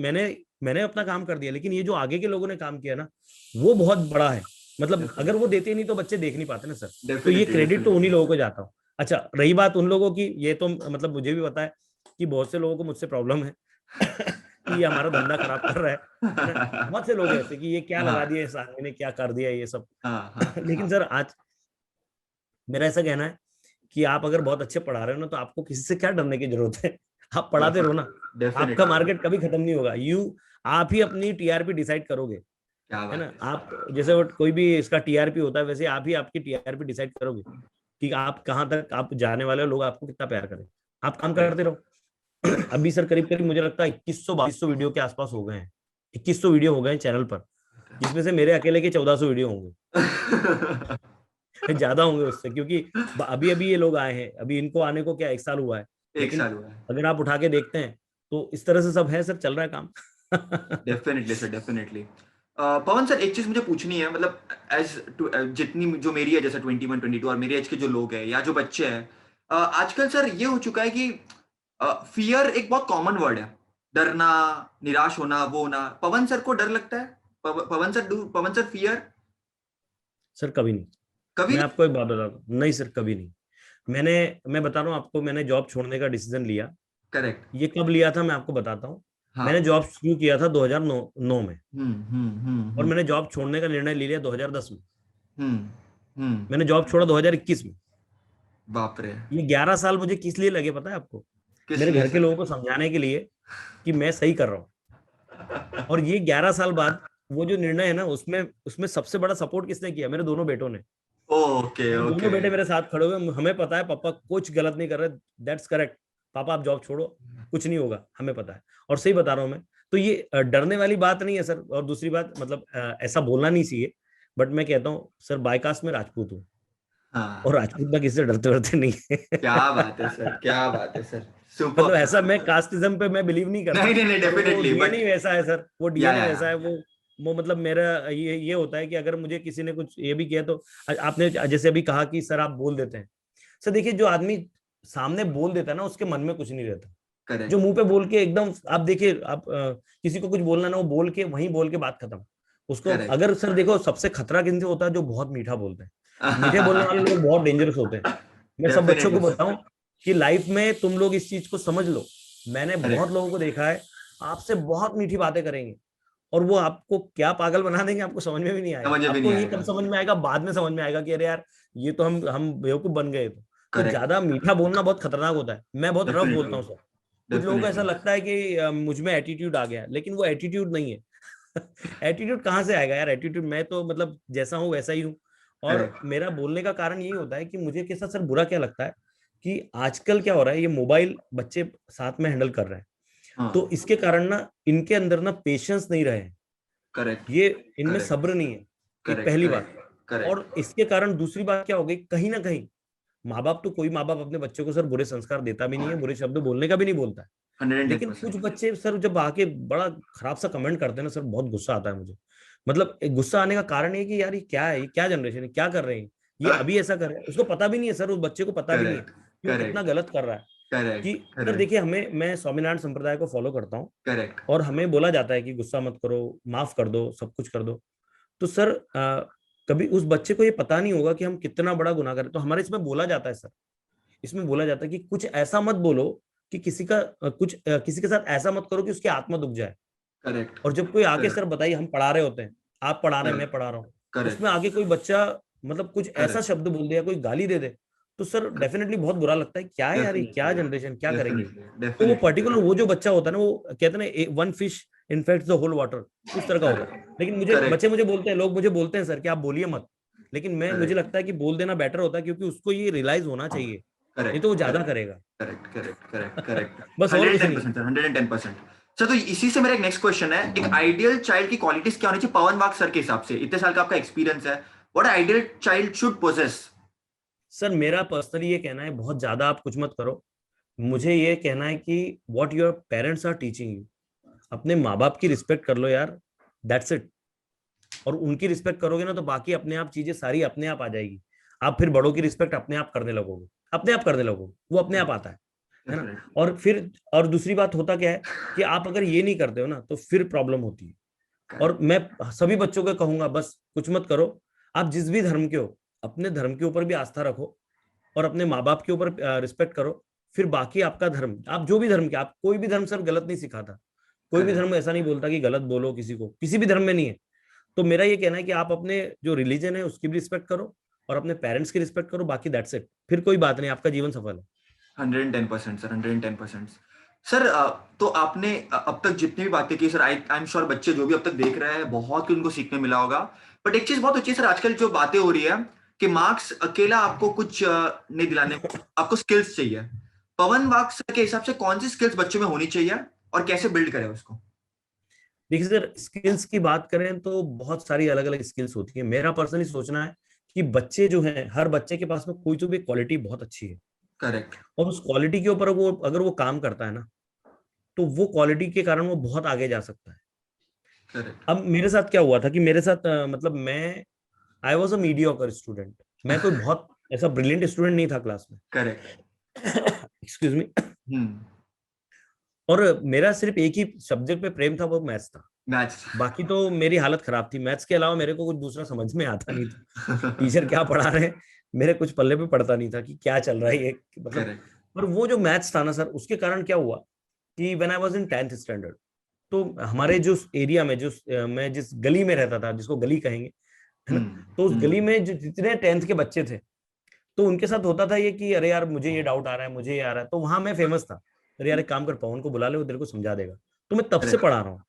मैंने अपना काम कर दिया, लेकिन ये जो आगे के लोगों ने काम किया ना, वो बहुत बड़ा है। है। मतलब अगर वो देते नहीं तो बच्चे देख नहीं पाते ना सर। तो ये डेफिनेटली क्रेडिट तो उन्हीं डेफिनेटली। लोगों को जाता हूँ। अच्छा, रही बात उन लोगों की, ये तो मतलब मुझे भी पता है कि बहुत से लोगों को मुझसे प्रॉब्लम है कि ये हमारा धंधा खराब कर रहा है ना। बहुत से लोग ऐसे कि ये क्या लगा हाँ दिया इस आदमी ने, क्या कर दिया ये सब। हाँ हाँ लेकिन हाँ। सर आज मेरा ऐसा कहना है कि आप अगर बहुत अच्छे पढ़ा रहे हो ना, तो आपको किसी से क्या डरने की जरूरत है। आप पढ़ाते रहो ना, आपका डेफिनेटली। मार्केट कभी खत्म नहीं होगा। आप ही अपनी टीआरपी डिसाइड करोगे, क्या है बात ना। है आप सर। जैसे वो कोई भी इसका टीआरपी होता है, वैसे आप ही आपकी टीआरपी डिसाइड करोगे कि आप कहाँ तक आप जाने वाले हो, लोग आपको कितना प्यार करें। आप काम करते रहो। अभी सर करीब करीब मुझे लगता है 2100-2200 वीडियो के आसपास हो गए हैं, 2100 वीडियो हो गए हैं चैनल पर, जिसमें से मेरे अकेले के 1400 वीडियो होंगे। ज्यादा होंगे उससे, क्योंकि अभी अभी ये लोग आए हैं, अभी इनको आने को क्या 1 साल हुआ है। एक लेकिन साल हुआ है। अगर आप उठा के देखते हैं तो इस तरह से सब है सर, चल रहा है काम। Definitely sir definitely. Pawan sir एक चीज मुझे पूछनी है, मतलब एज जितनी जो मेरी है, जैसे 21 22 और मेरे एज के जो लोग हैं या जो बच्चे हैं, आजकल सर ये हो चुका है कि फियर एक बहुत कॉमन वर्ड है। डरना, निराश होना, वो होना। पवन सर को डर लगता है? पवन सर फियर सर कभी नहीं। कभी मैं नहीं? आपको एक बात बताता हूँ, नहीं सर कभी नहीं। मैं बता रहा हूँ आपको, मैंने जॉब छोड़ने का डिसीजन लिया। करेक्ट। ये कब लिया था मैं आपको बताता हूँ। मैंने हाँ। जॉब शुरू किया था 2009 में, और हम्म। मैंने जॉब छोड़ने का निर्णय ले लिया 2010 में। हम्म हम्म। मैंने जॉब छोड़ा 2021 में। बाप रे। ये 11 साल मुझे किस लिए लगे पता है आपको? किस मेरे लिए घर के सर? लोगों को समझाने के लिए कि मैं सही कर रहा हूँ। और ये 11 साल बाद वो जो निर्णय है ना, उसमें उसमें सबसे बड़ा सपोर्ट किसने किया? मेरे दोनों बेटों ने। ओके मेरे दोनों ओके। बेटे मेरे साथ खड़े हुए, हमें पता है पापा कुछ गलत नहीं कर रहे, दैट्स करेक्ट, पापा आप जॉब छोड़ो, कुछ नहीं होगा, हमें पता है। और सही बता रहा हूँ मैं। तो ये डरने वाली बात नहीं है सर। और दूसरी बात, मतलब ऐसा बोलना नहीं चाहिए, बट मैं कहता हूँ सर, बायकास्ट में राजपूत हूँ, और हाँ। राजपूत ना किसी से डरते डरते नहीं है। क्या बात है सर, क्या बात है सर। मतलब सुपर ऐसा, मैं सर। कास्टिज्म पे मैं बिलीव नहीं करता। नहीं नहीं नहीं, पर वो डेफिनेटली डीएनए बट वैसा है सर, वो या डीएनए या वैसा है। वो मतलब मेरा ये होता है कि अगर मुझे किसी ने कुछ ये भी किया तो, आपने जैसे अभी कहा कि सर आप बोल देते हैं। सर देखिए, जो आदमी सामने बोल देता है ना, उसके मन में कुछ नहीं रहता। जो करेक्ट मुंह पे बोल के एकदम, आप देखिए, आप किसी को कुछ बोलना ना, वो बोल के वहीं बोल के बात खत्म। उसको करेक्ट। अगर सर देखो, सबसे खतरा किनसे होता है? जो बहुत मीठा बोलते हैं। मीठे बोलने वाले लोग बहुत डेंजरस होते हैं। मैं सब बच्चों को डेफिनेटली सर। बताऊं कि लाइफ में तुम लोग इस चीज को समझ लो। मैंने बहुत करेक्ट। लोगों को देखा है, आपसे बहुत मीठी बातें करेंगे, और वो आपको क्या पागल बना देंगे, आपको समझ में भी नहीं आएगा। समझ में भी नहीं आपको ये आएगा। कब समझ में आएगा? बाद में समझ में आएगा कि अरे यार, ये तो हम बेवकूफ बन गए। तो करेक्ट। ज्यादा मीठा बोलना बहुत खतरनाक होता है। मैं बहुत रफ बोलता डेफिनेटली हूँ सर। कुछ लोगों को ऐसा डेफिनेटली। लगता है कि मुझ में एटीट्यूड आ गया, लेकिन वो एटीट्यूड नहीं है। एटीट्यूड कहाँ से आएगा यार? एटीट्यूड मैं तो मतलब जैसा हूँ वैसा ही हूँ। और करेक्ट। मेरा बोलने का कारण यही होता है कि मुझे के साथ सर बुरा क्या लगता है कि आजकल क्या हो रहा है, ये मोबाइल बच्चे साथ में हैंडल कर रहे हैं, तो हाँ। इसके कारण ना इनके अंदर ना पेशेंस नहीं रहे हैं। करेक्ट ये इनमें करेक्ट सब्र नहीं है, एक करेक्ट पहली बात। करेक्ट और करेक्ट। इसके कारण दूसरी बात क्या हो गई, कहीं ना कहीं माँ बाप तो, कोई माँ बाप अपने बच्चों को सर बुरे संस्कार देता भी नहीं है, बुरे शब्द बोलने का भी नहीं बोलता है। लेकिन कुछ 110%। बच्चे सर जब आके बड़ा खराब सा कमेंट करते हैं ना सर, बहुत गुस्सा आता है मुझे। मतलब एक गुस्सा आने का कारण ये कि यार ये क्या है, ये क्या जनरेशन है, क्या कर रहे हैं, ये अभी ऐसा कर रहे हैं। उसको पता भी नहीं है सर, उस बच्चे को पता भी नहीं है करेक्ट कि वो कितना करेक्ट गलत कर रहा है। कि करेक्ट सर करेक्ट देखिए, हमें, मैं स्वामीनारायण संप्रदाय को फॉलो करता हूँ, करेक्ट। और हमें बोला जाता है कि गुस्सा मत करो, माफ कर दो, सब कुछ कर दो। तो सर कभी उस बच्चे को ये पता नहीं होगा कि हम कितना बड़ा गुनाह करें। तो हमारे इसमें बोला जाता है सर, इसमें बोला जाता है कि कुछ ऐसा मत बोलो कि किसी के साथ ऐसा मत करो कि उसकी आत्मा दुख जाए। करेक्ट, और जब कोई आके सर करेक्ट, बताइए, हम पढ़ा रहे होते हैं, आप पढ़ा रहे हैं, मैं करेक्ट, पढ़ा रहा हूँ, करेक्ट, उसमें आगे कोई बच्चा मतलब कुछ ऐसा करेक्ट, शब्द बोल दे या कोई गाली दे दे, तो सर डेफिनेटली बहुत बुरा लगता है। क्या है यार, ये क्या डेफिनेटली, जनरेशन, क्या करेंगे। डेफिनेटली, तो वो डेफिनेटली, पर्टिकुलर वो जो बच्चा होता है ना, वो कहते हैं ना, one fish infects the whole water, उस तरह का होगा। करेक्ट, लेकिन मुझे करेक्ट, बच्चे मुझे बोलते हैं, लोग मुझे बोलते हैं सर कि आप बोलिए मत, लेकिन मुझे करेक्ट, लगता है कि बोल देना बेटर होता है, क्योंकि उसको ये रियलाइज होना चाहिए, नहीं तो वो करेक्ट, ज्यादा करेक्ट, करेगा। Correct, correct, correct, correct. बस और कुछ नहीं। 110% सर, 110%। सर, तो इसी से मेरा एक नेक्स्ट क्वेश्चन है, एक आइडियल चाइल्ड की क्वालिटीज क्या होनी चाहिए पवन वाग सर के हिसाब से, इतने साल का आपका एक्सपीरियंस है, what ideal child should possess? Sir मेरा पर्सनली ये कहना है, बहुत ज्यादा आप कुछ मत करो। मुझे ये कहना है कि what your parents are teaching you, अपने माँ बाप की रिस्पेक्ट कर लो यार, दैट्स इट। और उनकी रिस्पेक्ट करोगे ना, तो बाकी अपने आप चीजें सारी अपने आप आ जाएगी। आप फिर बड़ों की रिस्पेक्ट अपने आप करने लगोगे, अपने आप करने लगोगे, वो अपने आप आता है ना। डेफिनेटली, और फिर और दूसरी बात होता क्या है कि आप अगर ये नहीं करते हो ना, तो फिर प्रॉब्लम होती है। और करेक्ट, मैं सभी बच्चों को कहूंगा, बस कुछ मत करो। आप जिस भी धर्म के हो, अपने धर्म के ऊपर भी आस्था रखो, और अपने माँ बाप के ऊपर रिस्पेक्ट करो। फिर बाकी आपका धर्म, आप जो भी धर्म के, आप कोई भी धर्म सर गलत नहीं सिखाता, कोई भी धर्म करेक्ट, ऐसा नहीं बोलता कि गलत बोलो किसी को, किसी भी धर्म में नहीं है। तो मेरा ये कहना है कि आप अपने जो रिलीजन है उसकी भी रिस्पेक्ट करो, और अपने पेरेंट्स की रिस्पेक्ट करो, बाकी दैट्स इट, फिर कोई बात नहीं, आपका जीवन सफल है। 110% सर, 110%। सर, तो आपने अब तक जितनी भी बातें की सर, आई एम श्योर बच्चे जो भी अब तक देख रहे हैं बहुत कुछ उनको सीखने मिला होगा। बट एक चीज बहुत अच्छी है सर, आजकल जो बातें हो रही है कि मार्क्स अकेला आपको कुछ नहीं दिलाने, आपको स्किल्स चाहिए। पवन वाग सर के हिसाब से कौन सी स्किल्स बच्चों में होनी चाहिए और कैसे बिल्ड करें उसको? देखिए सर, स्किल्स की बात करें तो बहुत सारी अलग अलग स्किल्स होती है। मेरा पर्सनली सोचना है कि बच्चे जो हैं, हर बच्चे के पास में कोई तो भी क्वालिटी बहुत अच्छी है, करेक्ट, और उस क्वालिटी के ऊपर वो अगर वो काम करता है ना, तो वो क्वालिटी के कारण वो बहुत आगे जा सकता है। करेक्ट, अब मेरे साथ क्या हुआ था कि मेरे साथ मतलब मैं I was a mediocre student. मैं कोई बहुत ऐसा ब्रिलियंट स्टूडेंट नहीं था क्लास में। करेक्ट। Excuse me. हम्म। और मेरा सिर्फ एक ही सब्जेक्ट पे प्रेम था, वो मैथ्स था। मैथ्स। बाकी तो मेरी हालत खराब थी, मैथ्स के अलावा मेरे को कुछ दूसरा समझ में आता नहीं था। टीचर क्या पढ़ा रहे हैं, मेरे कुछ पल्ले पे पड़ता नहीं था कि क्या चल रहा है ये, मतलब। करेक्ट, पर वो जो मैथ्स था ना सर, उसके कारण क्या हुआ कि when I was in 10th standard, तो हमारे जो एरिया में, जो मैं जिस गली में रहता था, जिसको गली कहेंगे, है ना, तो उस गली में जो जितने 10th के बच्चे थे, तो उनके साथ होता था ये कि अरे यार मुझे ये डाउट आ रहा है, मुझे ये आ रहा है। तो वहां मैं फेमस था, अरे यार एक काम कर, पवन को बुला ले, वो तेरे को समझा देगा। तो मैं तब से करेक्ट, पढ़ा रहा हूँ,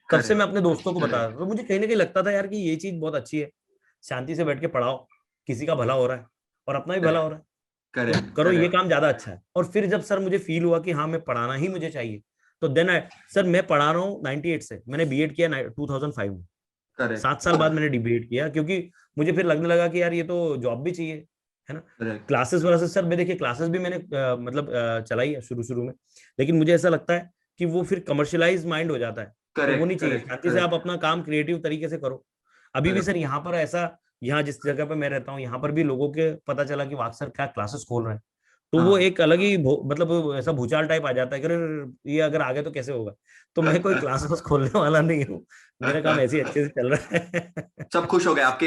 तब से मैं करेक्ट, अपने दोस्तों को बता रहा करेक्ट, हूँ। तो मुझे कहीं ना कहीं लगता था यार कि ये चीज बहुत अच्छी है, शांति से बैठ के पढ़ाओ, किसी का भला हो रहा है और अपना भी भला हो रहा है, तो करेक्ट, करो, ये करेक्ट, काम ज्यादा अच्छा है। और फिर जब सर मुझे फील हुआ कि हाँ मैं पढ़ाना ही मुझे चाहिए, तो देन आई, सर मैं पढ़ा रहा हूँ 98 से, मैंने बीएड किया 2005 में। करेक्ट, 7 साल बाद मैंने डिबेट किया, क्योंकि मुझे फिर लगने लगा कि यार ये तो जॉब भी चाहिए, है ना। करेक्ट, क्लासेस वैसे सर, मैं देखिए क्लासेस भी मैंने मतलब चलाई है शुरू शुरू में, लेकिन मुझे ऐसा लगता है कि वो फिर कमर्शियलाइज माइंड हो जाता है। तो वो करेक्ट, नहीं चाहिए, करेक्ट, शांति से आप करेक्ट, अपना काम क्रिएटिव तरीके से करो। अभी भी सर यहाँ पर ऐसा, यहाँ जिस जगह पे मैं रहता हूँ, यहाँ पर भी लोगों के पता चला कि वाक सर क्या क्लासेस खोल रहे हैं, तो वो हाँ। एक अलग ही मतलब ऐसा भूचाल टाइप आ जाता है कि अरे ये अगर आगे तो कैसे होगा। तो मैं कोई क्लासेस खोलने वाला नहीं हूँ, मेरा काम ऐसे ही अच्छे से चल रहा है। सब खुश हो गए आपके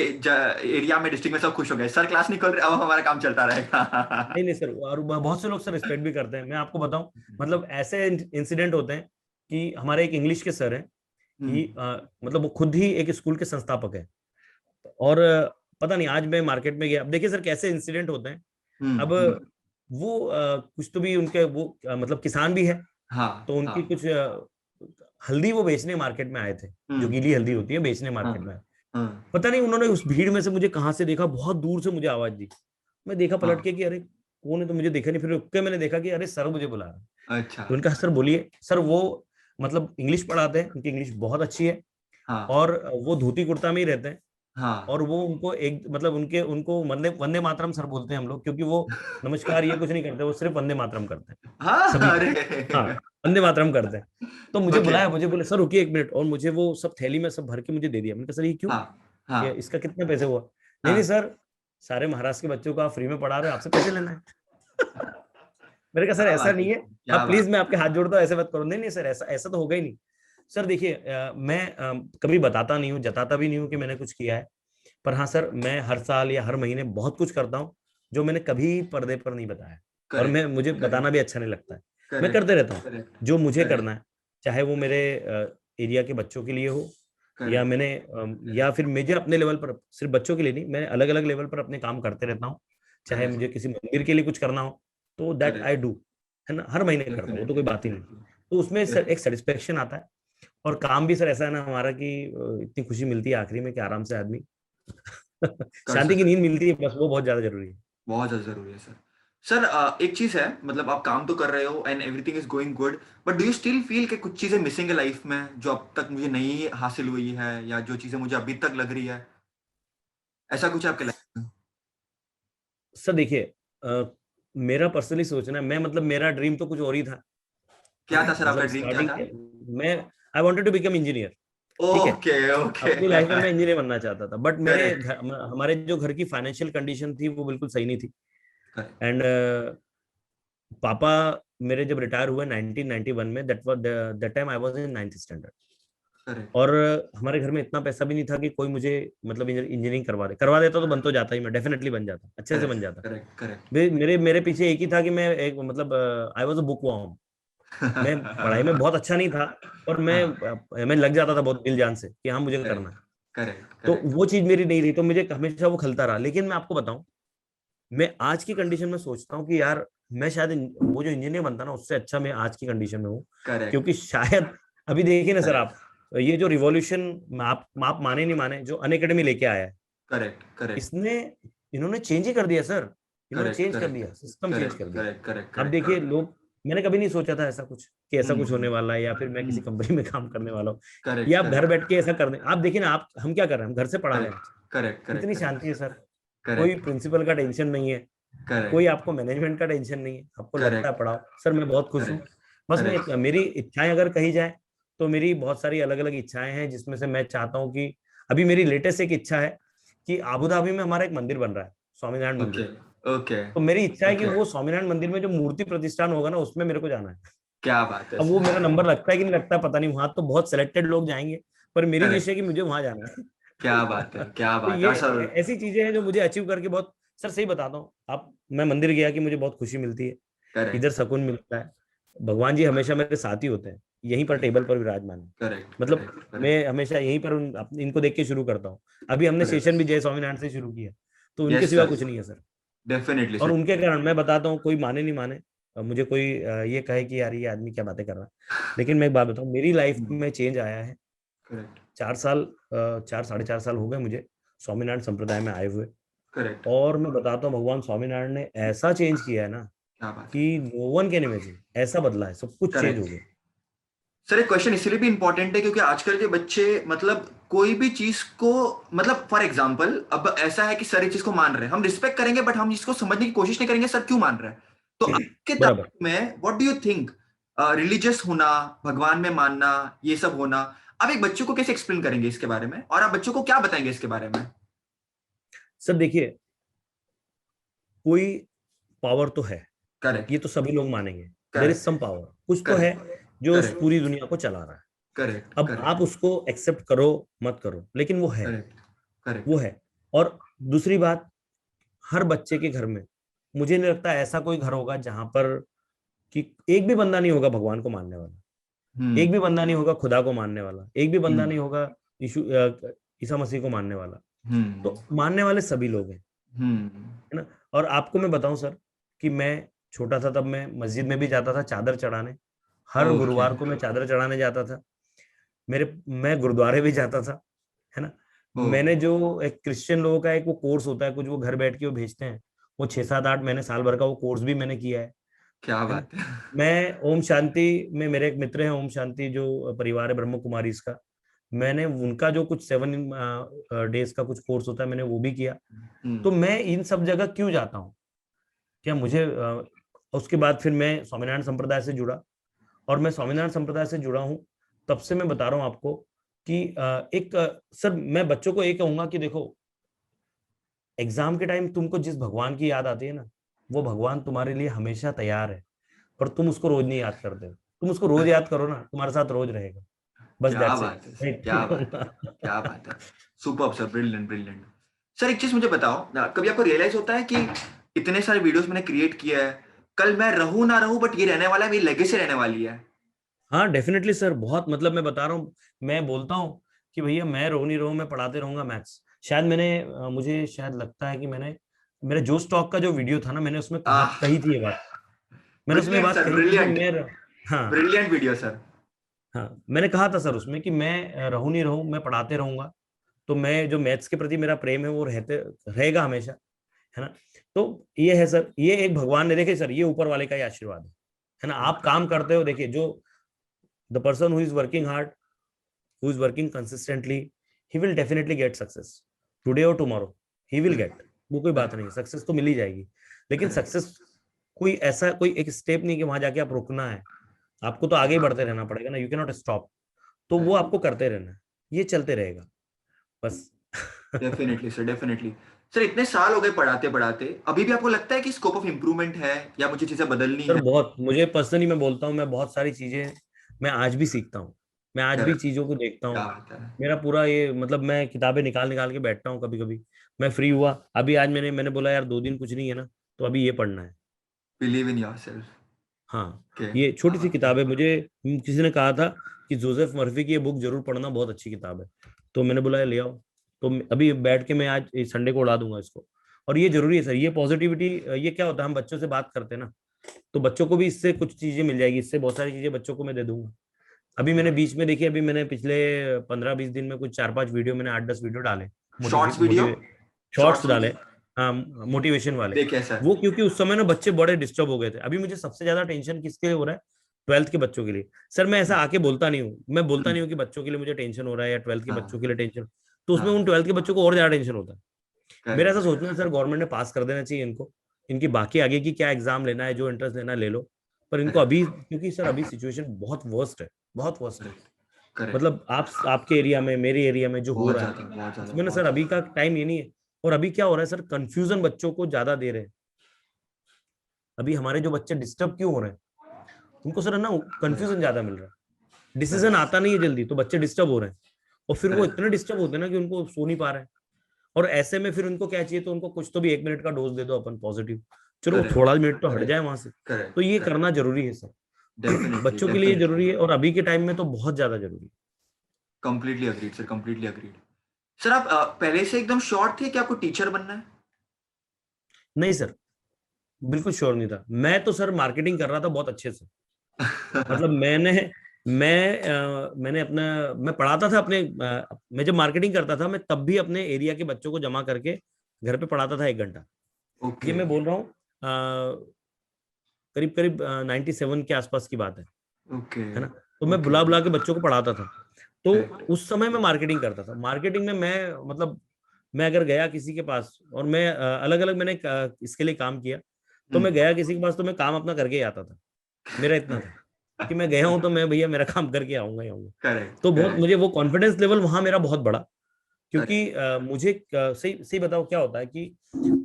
एरिया में, डिस्ट्रिक्ट में सब खुश हो गए, सर क्लास नहीं खोल रहे, अब हमारा काम चलता रहेगा। नहीं नहीं सर, और बहुत से लोग सर रिस्पेक्ट भी करते हैं, मैं आपको बताऊं, मतलब ऐसे इंसिडेंट होते हैं कि हमारे एक इंग्लिश के सर हैं, हम्म, ही मतलब वो खुद ही एक स्कूल के संस्थापक है। और पता नहीं, आज मैं मार्केट में गया, अब देखिए सर कैसे इंसिडेंट होते हैं। अब वो कुछ तो भी उनके वो मतलब किसान भी है, हाँ, तो हाँ, उनकी कुछ हल्दी वो बेचने मार्केट में आए थे, जो हम्म, गीली हल्दी होती है, बेचने हाँ, मार्केट में आए। हाँ, पता नहीं उन्होंने उस भीड़ में से मुझे कहाँ से देखा, बहुत दूर से मुझे आवाज दी। मैं देखा पलट हाँ, के कि अरे कौन है, तो मुझे देखा नहीं, फिर रुक के मैंने देखा कि अरे सर मुझे बुला रहा है। अच्छा, तो उनका सर बोलिए, सर वो मतलब इंग्लिश पढ़ाते हैं, उनकी इंग्लिश बहुत अच्छी है, हाँ, और वो धोती कुर्ता में ही रहते हैं। हाँ, और वो उनको एक मतलब उनके उनको वंदे वंदे मातरम सर बोलते हैं हम लोग, क्योंकि वो नमस्कार ये कुछ नहीं करते, वो सिर्फ वंदे मातरम करते हैं हाँ, सभी को। अरे, हाँ, वंदे मातरम करते हैं। तो मुझे ओके, बुलाया, मुझे बोले सर रुकिए एक मिनट, और मुझे वो सब थैली में सब भर के मुझे दे दिया। मैंने कहा सर ये क्यों, हाँ, हाँ, ये इसका कितने पैसे हुआ। नहीं नहीं हाँ, सर, सारे महाराष्ट्र के बच्चों को आप फ्री में पढ़ा रहे हो, आपसे पैसे लेना है। मैंने कहा सर क्या ऐसा बात है, नहीं है, क्या आप प्लीज बात मैं आपके हाथ जोड़ता हूँ, ऐसे मत करो। नहीं नहीं सर, ऐसा ऐसा तो होगा ही नहीं। सर देखिए मैं कभी बताता नहीं हूँ, जताता भी नहीं हूँ कि मैंने कुछ किया है, पर हाँ सर, मैं हर साल या हर महीने बहुत कुछ करता हूँ जो मैंने कभी पर्दे पर नहीं बताया, और मैं करेक्ट, मुझे बताना करेक्ट, भी अच्छा नहीं लगता है। मैं करेक्ट, करते रहता हूँ करेक्ट, जो मुझे करेक्ट, करना है, चाहे वो मेरे एरिया के बच्चों के लिए हो, या करेक्ट, मैंने या फिर मुझे अपने लेवल पर, सिर्फ बच्चों के लिए नहीं, मैं अलग अलग लेवल पर अपने काम करते रहता हूँ। चाहे करेक्ट, मुझे किसी मंदिर के लिए कुछ करना हो तो दैट आई करेक्ट, डू, है ना, हर महीने करता हूँ, वो तो डेफिनेटली, कोई बात ही नहीं। डेफिनेटली, तो उसमें सर एक डेफिनेटली। सेटिस्फेक्शन आता है। और काम भी सर ऐसा है ना हमारा कि इतनी खुशी मिलती है आखिरी में कि आराम से आदमी कर शांति की सकते नींद हैं। मिलती है, बस वो बहुत ज्यादा जरूरी है। बहुत ज़्यादा ज़रूरी है सर। सर एक चीज़ है, मतलब आप काम तो कर रहे हो and everything is going good, but do you still feel कि कुछ चीज़ें मिसिंग है लाइफ में जो अब तक मुझे नहीं हासिल हुई है, या जो चीज़ें मुझे अभी तक लग रही है? ऐसा कुछ है आपके लाइफ में? सर देखिए, मेरा पर्सनली सोचना है, मैं मतलब मेरा ड्रीम तो कुछ और ही था। क्या था सर, आपका मतलब ड्रीम क्या स्टार्टिंग था? मैं I wanted to become engineer. ठीक है, ओके, ओके। अपनी लाइफ में मैं इंजीनियर बनना चाहता था, बट मेरे करेक्ट, घर, हमारे जो घर की फाइनेंशियल कंडीशन थी वो बिल्कुल सही नहीं थी। करेक्ट, एंड पापा मेरे जब रिटायर हुए 1991 में, that time I was in 9th standard. Correct, और हमारे घर में इतना पैसा भी नहीं था कि कोई मुझे मतलब इंजीनियरिंग करवा देता तो बन तो जाता ही, मैं डेफिनेटली बन जाता, अच्छे से करेक्ट, बन जाता। Correct, correct. मेरे मेरे पीछे एक ही था कि मैं एक मतलब I was a book worm. मैं पढ़ाई में बहुत अच्छा नहीं था, और हाँ, मैं लग जाता था बहुत दिल जान से कि हाँ मुझे करना करेक्ट, है। करेक्ट, तो करेक्ट। वो चीज मेरी नहीं रही, तो मुझे हमेशा वो खलता रहा। लेकिन मैं आपको बताऊं, मैं आज की कंडीशन में सोचता हूँ कि यार मैं शायद वो जो इंजीनियर बनता ना उससे अच्छा मैं आज की कंडीशन में हूँ। करेक्ट, क्योंकि शायद अभी देखिए ना सर करेक्ट, आप, ये जो रिवॉल्यूशन, आप माने नहीं माने, जो अनएकेडमी लेके आया है, करेक्ट, करेक्ट, इसने इन्होंने चेंज ही कर दिया सर। इन्होंने करेक्ट, चेंज कर करेक्ट, दिया, सिस्टम चेंज करेक्ट, कर दिया। करेक्ट, करेक्ट, अब करेक्ट, देखिए करेक्ट। लोग, मैंने कभी नहीं सोचा था ऐसा कुछ कि ऐसा कुछ होने हुँ, वाला है, या फिर मैं किसी हुँ। कंपनी में काम करने वाला हूँ, करेक्ट, या आप घर करेक्ट, बैठ के ऐसा कर दें। आप देखिए ना, आप हम क्या कर रहे हैं, हम घर से पढ़ा रहे हैं। करेक्ट, करेक्ट, करेक्ट, कितनी करेक्ट, शांति है सर, कोई करेक्ट, प्रिंसिपल का टेंशन नहीं है, कोई करेक्ट, आपको मैनेजमेंट का टेंशन नहीं है, आपको लगता करेक्ट, है पढ़ाओ। सर मैं बहुत खुश हूँ। करेक्ट, बस मैं करेक्ट, मेरी इच्छाएं अगर कही जाए तो मेरी बहुत सारी अलग अलग इच्छाएं हैं, जिसमें से मैं चाहता हूँ कि अभी मेरी लेटेस्ट एक इच्छा है कि आबू धाबी में हमारा एक मंदिर बन रहा है, स्वामीनारायण ओके, मंदिर। ओके, तो मेरी इच्छा है कि ओके। वो स्वामीनारायण मंदिर में जो मूर्ति प्रतिष्ठान होगा ना, उसमें मेरे को जाना है। क्या बात है अब वो मेरा सर! नंबर लगता है कि नहीं लगता है पता नहीं, वहां तो बहुत सिलेक्टेड लोग जाएंगे, पर मेरी विश करेक्ट, है कि मुझे वहां जाना है। क्या बात है, क्या तो बात है! ये और सर ऐसी चीजें हैं जो मुझे अचीव करके बहुत, सर सही बताता हूँ आप, मैं मंदिर गया कि मुझे बहुत खुशी मिलती है, इधर करेक्ट, सुकून मिलता है। भगवान जी हमेशा मेरे साथ ही होते हैं, यहीं पर टेबल पर विराजमान है। करेक्ट, मतलब करेक्ट, मैं करेक्ट, हमेशा यहीं पर इनको देख के शुरू करता हूँ। अभी हमने सेशन भी करेक्ट। जय स्वामीनारायण से शुरू किया, तो उनके यस सिवा सर, कुछ नहीं है सर। डेफिनिटली और सर। उनके कारण मैं बताता हूँ, कोई माने नहीं माने, मुझे कोई ये कहे कि यार ये आदमी क्या बातें कर रहा है, लेकिन मैं एक बात बताऊँ, मेरी लाइफ हुँ, में चेंज आया है। करेक्ट, 4 साल, 4 साढ़े 4 साल हो गए मुझे स्वामीनारायण संप्रदाय में आए हुए। करेक्ट। और मैं बताता हूँ, भगवान स्वामीनारायण ने ऐसा चेंज किया है ना क्या बात है! कि नो वन कैन इमेजिन, ऐसा बदला है, सब कुछ चेंज हो करेक्ट। गया। सर एक क्वेश्चन इसलिए भी इंपॉर्टेंट है क्योंकि आजकल के बच्चे, मतलब कोई भी चीज को, मतलब फॉर एग्जांपल अब ऐसा है कि सर एक चीज को मान रहे हैं, हम रिस्पेक्ट करेंगे बट हम इसको समझने की कोशिश नहीं करेंगे सर क्यों मान रहे हैं। तो आपके बराबर। तारीफ में what do you think, religious होना, भगवान में मानना, ये सब होना, आप एक बच्चों को कैसे एक्सप्लेन करेंगे इसके बारे में, और आप बच्चों को क्या बताएंगे इसके बारे में? सर देखिए, कोई पावर तो है, करेक्ट, ये तो सभी लोग मानेंगे। There is correct, some power, कुछ तो है करेक्ट, जो इस करेक्ट, पूरी दुनिया को चला रहा है। करेक्ट, अब करेक्ट, आप उसको एक्सेप्ट करो मत करो, लेकिन वो है, करेक्ट, करेक्ट। वो है। और दूसरी बात, हर बच्चे के घर में, मुझे नहीं लगता ऐसा कोई घर होगा जहां पर कि एक भी बंदा नहीं होगा भगवान को मानने वाला, एक भी हम्म, बंदा नहीं होगा खुदा को मानने वाला, एक भी बंदा नहीं हम्म, होगा ईसा मसीह को मानने वाला। हम्म, तो मानने वाले सभी लोग हैं, हम्म। है ना। और आपको मैं बताऊं सर कि मैं छोटा था तब मैं मस्जिद में भी जाता था चादर चढ़ाने, हर ओके, गुरुवार को मैं चादर चढ़ाने जाता था। मैं गुरुद्वारे भी जाता था, है ना। ओ, मैंने जो एक क्रिश्चियन लोगों का एक वो कोर्स होता है कुछ, वो घर बैठ के वो भेजते हैं, वो 6 7 8 महीने साल भर का वो कोर्स भी मैंने किया क्या है ना। बात है! मैं ओम शांति में, मेरे एक मित्र हैं ओम शांति जो परिवार है ब्रह्म कुमारी इसका, मैंने उनका जो कुछ 7 डेज का कुछ कोर्स होता है मैंने वो भी किया। तो हम्म, मैं इन सब जगह क्यों जाता हूँ, क्या मुझे उसके बाद फिर मैं स्वामीनारायण संप्रदाय से जुड़ा, और मैं स्वामीनारायण संप्रदाय से जुड़ा हूँ तब से मैं बता रहा हूँ आपको कि सर मैं बच्चों को ये कहूंगा कि देखो, एग्जाम के टाइम तुमको जिस भगवान की याद आती है ना, वो भगवान तुम्हारे लिए हमेशा तैयार है, पर तुम उसको रोज नहीं याद करते हो। तुम उसको रोज याद करो ना, तुम्हारे साथ रोज रहेगा। बस क्या दैट्स इट, बात है मैं सर, इतना क्या ही बात है! कहूंगा। क्या बात है! Superb sir, brilliant, brilliant. Sir एक चीज मुझे बताओ ना, कभी आपको रियलाइज होता है कि इतने सारे वीडियोस मैंने क्रिएट किया है, कल मैं रहूं ना रहूं बट ये रहने वाला है, मेरी लेगेसी रहने वाली है। हाँ डेफिनेटली सर, बहुत मतलब मैं बता रहा हूँ, मैं बोलता हूँ कि भैया मैं रहूं नहीं रहूं, मैं पढ़ाते रहूंगा मैथ्स। शायद मैंने मुझे शायद लगता है कि मैंने मेरे जो स्टॉक का जो वीडियो था ना, मैंने उसमें आह, कही थी ये बात। मैंने उसमें ये ब्रिलियंट बात सर, कही थी कि ब्रिलियंट। मैं, हाँ ब्रिलियंट वीडियो सर। हाँ, मैंने कहा था सर उसमें कि मैं रहूं नहीं रहूं, मैं पढ़ाते रहूंगा। तो मैं जो मैथ्स के प्रति मेरा प्रेम है वो रहते रहेगा हमेशा, है ना। तो ये है सर, ये एक भगवान ने, देखे सर, ये ऊपर वाले का ही आशीर्वाद है ना। आप काम करते हो, देखिए जो the person who is working hard, who is working consistently, he will definitely get success, today और टुमारो ही विल गेट। वो कोई बात नहीं, सक्सेस तो मिल ही जाएगी। लेकिन करेक्ट। सक्सेस कोई ऐसा कोई एक स्टेप नहीं कि वहां जाके आप रुकना है, आपको तो आगे ही बढ़ते रहना पड़ेगा ना, यू कैन नॉट स्टॉप। तो वो आपको करते रहना है, ये चलते रहेगा बस। Definitely sir, definitely. सर इतने साल हो गए पढ़ाते पढ़ाते, अभी भी आपको लगता है कि स्कोप ऑफ इम्प्रूवमेंट है या मुझे चीजें बदलनी सर है? बहुत, मुझे पर्सनली मैं बोलता हूँ, मैं बहुत सारी चीजें मैं आज भी सीखता हूँ, मैं आज भी करेक्ट। चीजों को देखता क्या हूँ। बात है। मेरा पूरा ये मतलब मैं किताबें निकाल निकाल के बैठता हूँ कभी कभी। मैं फ्री हुआ अभी, आज मैंने बोला यार 2 दिन कुछ नहीं है ना, तो अभी ये पढ़ना है। Believe in yourself. हाँ, के ये क्या छोटी सी बात है। किताब है, मुझे किसी ने कहा था कि जोसेफ मर्फी की ये बुक जरूर पढ़ना, बहुत अच्छी किताब है। तो मैंने बोला ले आओ। तो अभी बैठ के मैं आज संडे को उड़ा दूंगा इसको। और ये जरूरी है सर, ये पॉजिटिविटी। ये क्या होता है, हम बच्चों से बात करते हैं ना, तो बच्चों को भी इससे कुछ चीजें मिल जाएगी, इससे बहुत सारी चीजें बच्चों को मैं दे दूंगा। अभी मैंने बीच में देखी, अभी मैंने पिछले 15-20 दिन में कुछ 4-5 वीडियो, मैंने 8-10 वीडियो डाले, shorts motivate video. Motivate shorts shorts डाले। वीडियो। हाँ, मोटिवेशन वाले। देखिए सर। वो क्योंकि उस समय ना बच्चे बड़े डिस्टर्ब हो गए थे। अभी मुझे सबसे ज्यादा टेंशन किसके लिए हो रहा है, 12th के बच्चों के लिए। सर मैं ऐसा आके बोलता नहीं हूँ, मैं बोलता नहीं हूँ कि बच्चों के लिए मुझे टेंशन हो रहा है या 12th के बच्चों के हाँ। लिए टेंशन। तो उसमें उन हाँ। 12th के बच्चों को और ज्यादा टेंशन होता है। मेरा ऐसा करेक्ट। सोचना है सर, गवर्नमेंट ने पास कर देना चाहिए इनको। इनकी बाकी आगे की क्या एग्जाम लेना है, जो इंटरेस्ट लेना है ले लो। पर इनको करेक्ट। अभी, क्योंकि सर अभी सिचुएशन बहुत वर्स्ट है, बहुत वर्स्ट है। करेक्ट। करेक्ट। मतलब आप आपके एरिया में, मेरे एरिया में जो हो बहुत रहा है ज्यादा, बहुत ज्यादा, उसमें ना बहुत सर, अभी का ज्यादा। टाइम ये नहीं है। और अभी क्या हो रहा है सर, कंफ्यूजन बच्चों को ज्यादा दे रहे हैं। अभी हमारे जो बच्चे डिस्टर्ब क्यों हो रहे हैं, उनको सर है ना कंफ्यूजन करेक्ट। ज्यादा मिल रहा है, डिसीजन करेक्ट। आता नहीं है जल्दी, तो बच्चे डिस्टर्ब हो रहे हैं। और फिर वो करेक्ट। इतने डिस्टर्ब होते हैं ना कि उनको सो नहीं पा रहे हैं। और ऐसे में फिर उनको क्या चाहिए, तो उनको कुछ तो भी 1 मिनट का डोज दे दो अपन पॉजिटिव, चलो वो करेक्ट। थोड़ा मिनट तो हट जाए करेक्ट। वहां से। तो करेक्ट। ये करेक्ट। करना जरूरी है सर। डेफिनेटली, बच्चों के लिए डेफिनेटली। जरूरी है, और अभी के टाइम में तो बहुत ज्यादा जरूरी है। Completely agreed sir, completely agreed. Sir आप पहले से एकदम श्योर थे कि आपको टीचर बनना है? नहीं सर, बिल्कुल श्योर नहीं था। मैं तो सर मार्केटिंग कर रहा था बहुत अच्छे से। मतलब मैंने अपना, मैं पढ़ाता था अपने, मैं जब मार्केटिंग करता था, मैं तब भी अपने एरिया के बच्चों को जमा करके घर पे पढ़ाता था 1 घंटा। ये ओके। मैं बोल रहा हूँ करीब करीब 97 के आसपास की बात ओके। है ना। तो मैं ओके। बुला बुला के बच्चों को पढ़ाता था। तो करेक्ट। उस समय मैं मार्केटिंग करता था। मार्केटिंग में मैं मतलब, मैं अगर गया किसी के पास, और मैं अलग अलग मैंने इसके लिए काम किया, तो मैं गया किसी के पास तो मैं काम अपना करके ही आता था। मेरा इतना था कि मैं गया हूं तो मैं भैया मेरा काम करके आऊंगा ही आऊंगा। करेक्ट। तो बहुत करेक्ट। मुझे वो कॉन्फिडेंस लेवल वहां मेरा बहुत बड़ा। क्योंकि करेक्ट। मुझे सही सही बताओ क्या होता है कि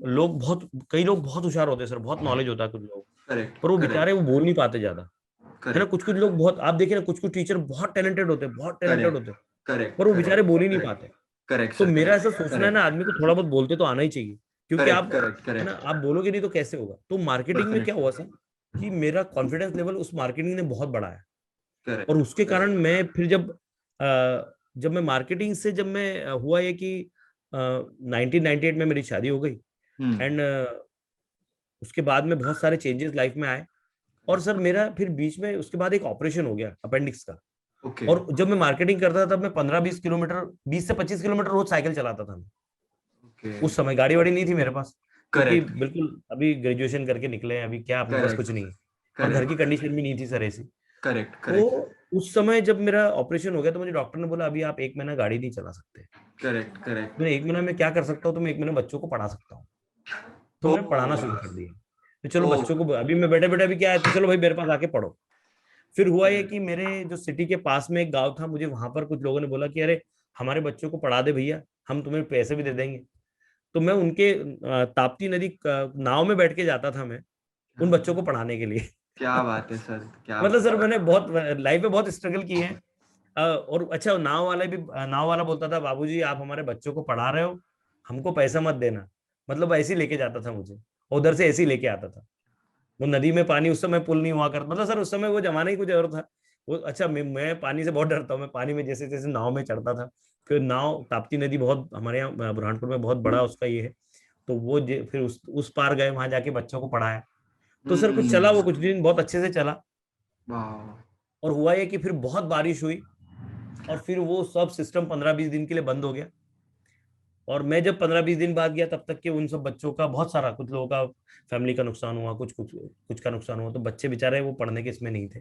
लोग बहुत, कई लोग बहुत होशियार होते हैं सर, बहुत नॉलेज होता है कुछ लोग, करेक्ट। पर वो करेक्ट। बेचारे वो बोल नहीं पाते ज्यादा, है ना। करेक्ट। कुछ कुछ लोग बहुत, आप देखिए ना, कुछ कुछ टीचर बहुत टैलेंटेड होते हैं, बहुत टैलेंटेड करेक्ट। होते हैं, करेक्ट। पर वो बेचारे करेक्ट। बोल ही नहीं करेक्ट। पाते। करेक्ट तो सर, मेरा ऐसा करेक्ट। सोचना है ना, करेक्ट। आदमी को थोड़ा बहुत बोलते तो आना ही चाहिए। क्योंकि करेक्ट। आप, करेक्ट। है ना, करेक्ट। आप बोलोगे नहीं तो कैसे होगा। तो मार्केटिंग में क्या हुआ डेफिनेटली। सर, कि मेरा कॉन्फिडेंस लेवल उस मार्केटिंग ने बहुत बढ़ाया। और करेक्ट। उसके कारण करेक्ट। मैं फिर जब मैं मार्केटिंग से, जब मैं हुआ ये कि 1998 में मेरी शादी हो गई। हम्म। एंड उसके बाद में बहुत सारे चेंजेस लाइफ में आए। और सर मेरा फिर बीच में उसके बाद एक ऑपरेशन हो गया अपेंडिक्स का। ओके। और जब मैं मार्केटिंग करता था, तब मैं 15-20 किलोमीटर, 20 से 25 किलोमीटर रोज साइकिल चलाता था। ओके। उस समय गाड़ी वाड़ी नहीं थी मेरे पास, क्योंकि करेक्ट। बिल्कुल अभी ग्रेजुएशन करके निकले हैं, अभी क्या अपने पास कुछ करेक्ट। नहीं है। और घर की करेक्ट। कंडीशन भी नहीं थी सर ऐसी। करेक्ट। तो करेक्ट। उस समय जब मेरा ऑपरेशन हो गया, तो मुझे डॉक्टर ने बोला अभी आप 1 महीना गाड़ी नहीं चला सकते। करेक्ट। करेक्ट। मैं 1 महीना में क्या कर सकता हूँ, तो मैं 1 महीना बच्चों को पढ़ा सकता हूँ। तो ओ। मैंने पढ़ाना शुरू कर दिया। तो चलो ओ। बच्चों को, अभी मैं बैठे बैठे अभी क्या है, तो चलो भाई मेरे पास आके पढ़ो। फिर हुआ ये कि मेरे जो सिटी के पास में एक गांव था, मुझे वहां पर कुछ लोगों ने बोला कि अरे हमारे बच्चों को पढ़ा दे भैया, हम तुम्हें पैसे भी दे देंगे। तो मैं उनके ताप्ती नदी नाव में बैठ के जाता था मैं, उन बच्चों को पढ़ाने के लिए। क्या बात है सर, क्या मतलब बात सर है। मैंने बहुत लाइफ में बहुत स्ट्रगल की है। और अच्छा, नाव वाला बोलता था बाबूजी आप हमारे बच्चों को पढ़ा रहे हो, हमको पैसा मत देना, मतलब ऐसे ही लेके जाता था मुझे, उधर से ऐसे ही लेके आता था। वो नदी में पानी, उस समय पुल नहीं हुआ करता, मतलब सर उस समय वो जमाना ही कुछ और था। वो अच्छा, मैं पानी से बहुत डरता हूँ, मैं पानी में जैसे जैसे नाव में चढ़ता था, फिर नाव, ताप्ती नदी बहुत हमारे यहाँ बुरहानपुर में बहुत बड़ा उसका ये है, तो वो फिर उस पार गए, वहां जाके बच्चों को पढ़ाया। तो सर कुछ चला, वो कुछ दिन बहुत अच्छे से चला। वाह। और हुआ ये कि फिर बहुत बारिश हुई, और फिर वो सब सिस्टम 15-20 दिन के लिए बंद हो गया। और मैं जब 15-20 दिन बाद गया, तब तक के उन सब बच्चों का बहुत सारा, कुछ लोगों का फैमिली का नुकसान हुआ, कुछ कुछ कुछ का नुकसान हुआ, तो बच्चे बेचारे वो पढ़ने के इसमें नहीं थे।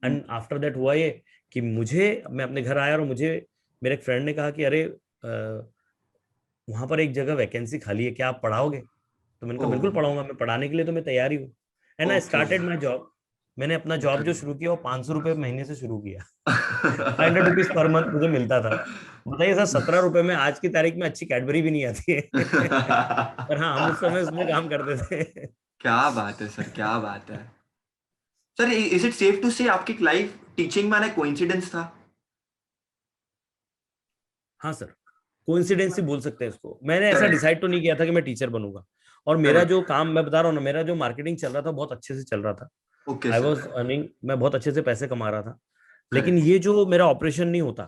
एंड आफ्टर दैट हुआ ये कि मैं अपने घर आया, और मुझे मेरे एक फ्रेंड ने कहा कि अरे वहां पर एक जगह वैकेंसी खाली है, क्या आप पढ़ाओगे? तो मैंने ओ, कहा बिल्कुल पढ़ाऊंगा, मैं पढ़ाने के लिए तो मैं तैयार ही हूँ। And I okay. Started my job. मैंने अपना जॉब जो ओके। शुरू किया वो 500 रुपये महीने से शुरू किया। 500 रुपीज पर मंथ मुझे मिलता था। बताइए सर, 17 रुपए में आज की तारीख में अच्छी कैडबरी भी नहीं आती है। पर हाँ, हम उस समय उसमें काम करते थे। क्या बात है सर, क्या बात है। Sir, is it safe to say आपकी लाइफ टीचिंग में कोइंसिडेंस था? हाँ सर, कोइंसिडेंस ही बोल सकते हैं इसको। मैंने ऐसा करेक्ट। डिसाइड तो नहीं किया था कि मैं टीचर बनूंगा। और मेरा करेक्ट। जो काम मैं बता रहा हूँ ना, मेरा जो मार्केटिंग चल रहा था बहुत अच्छे से चल रहा था। Okay I sir. Was earning, मैं बहुत अच्छे से पैसे कमा रहा था। लेकिन करेक्ट। ये जो मेरा ऑपरेशन नहीं होता,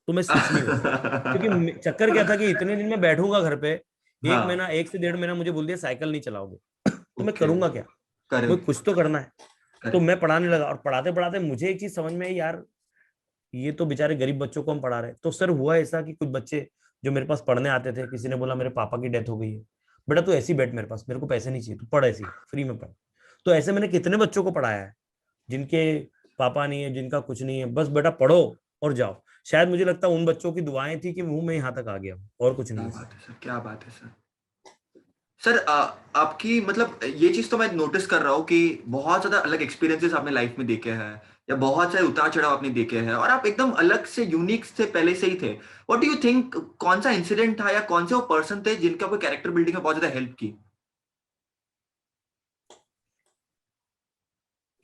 तो मैं स्विच नहीं होता। क्योंकि चक्कर क्या था कि इतने दिन मैं बैठूंगा घर पे, एक हाँ। महीना, 1 से 1.5 महीना मुझे बोल दिया साइकिल नहीं चलाओगे, तो मैं ओके। करूंगा क्या? मुझे करेक्ट। कुछ तो करना है। तो करेक्ट। मैं पढ़ाने लगा, और पढ़ाते पढ़ाते मुझे एक चीज समझ में आई, यार ये तो बेचारे गरीब बच्चों को हम पढ़ा रहे हैं। तो सर हुआ ऐसा कि कुछ बच्चे जो मेरे पास पढ़ने आते थे, किसी ने बोला मेरे पापा की डेथ हो गई है, बेटा तू ऐसी बैठ मेरे पास, मेरे को पैसे नहीं चाहिए, तू पढ़ ऐसी फ्री में पढ़। तो ऐसे मैंने कितने बच्चों को पढ़ाया है, जिनके पापा नहीं है, जिनका कुछ नहीं है, बस बेटा पढ़ो और जाओ। शायद मुझे लगता है उन बच्चों की दुआएं थी कि मुंह में यहाँ तक आ गया, और कुछ क्या नहीं है सर। बात है सर, क्या बात है सर। सर, आपकी मतलब ये चीज तो मैं नोटिस कर रहा हूँ कि बहुत ज्यादा अलग एक्सपीरियंसेस आपने लाइफ में देखे हैं, या बहुत सारे उतार चढ़ाव आपने देखे हैं, और आप एकदम अलग से यूनिक से पहले से ही थे। व्हाट डू यू थिंक, कौन सा इंसिडेंट था या कौन से वो पर्सन थे जिनका आपको कैरेक्टर बिल्डिंग में बहुत ज्यादा हेल्प की?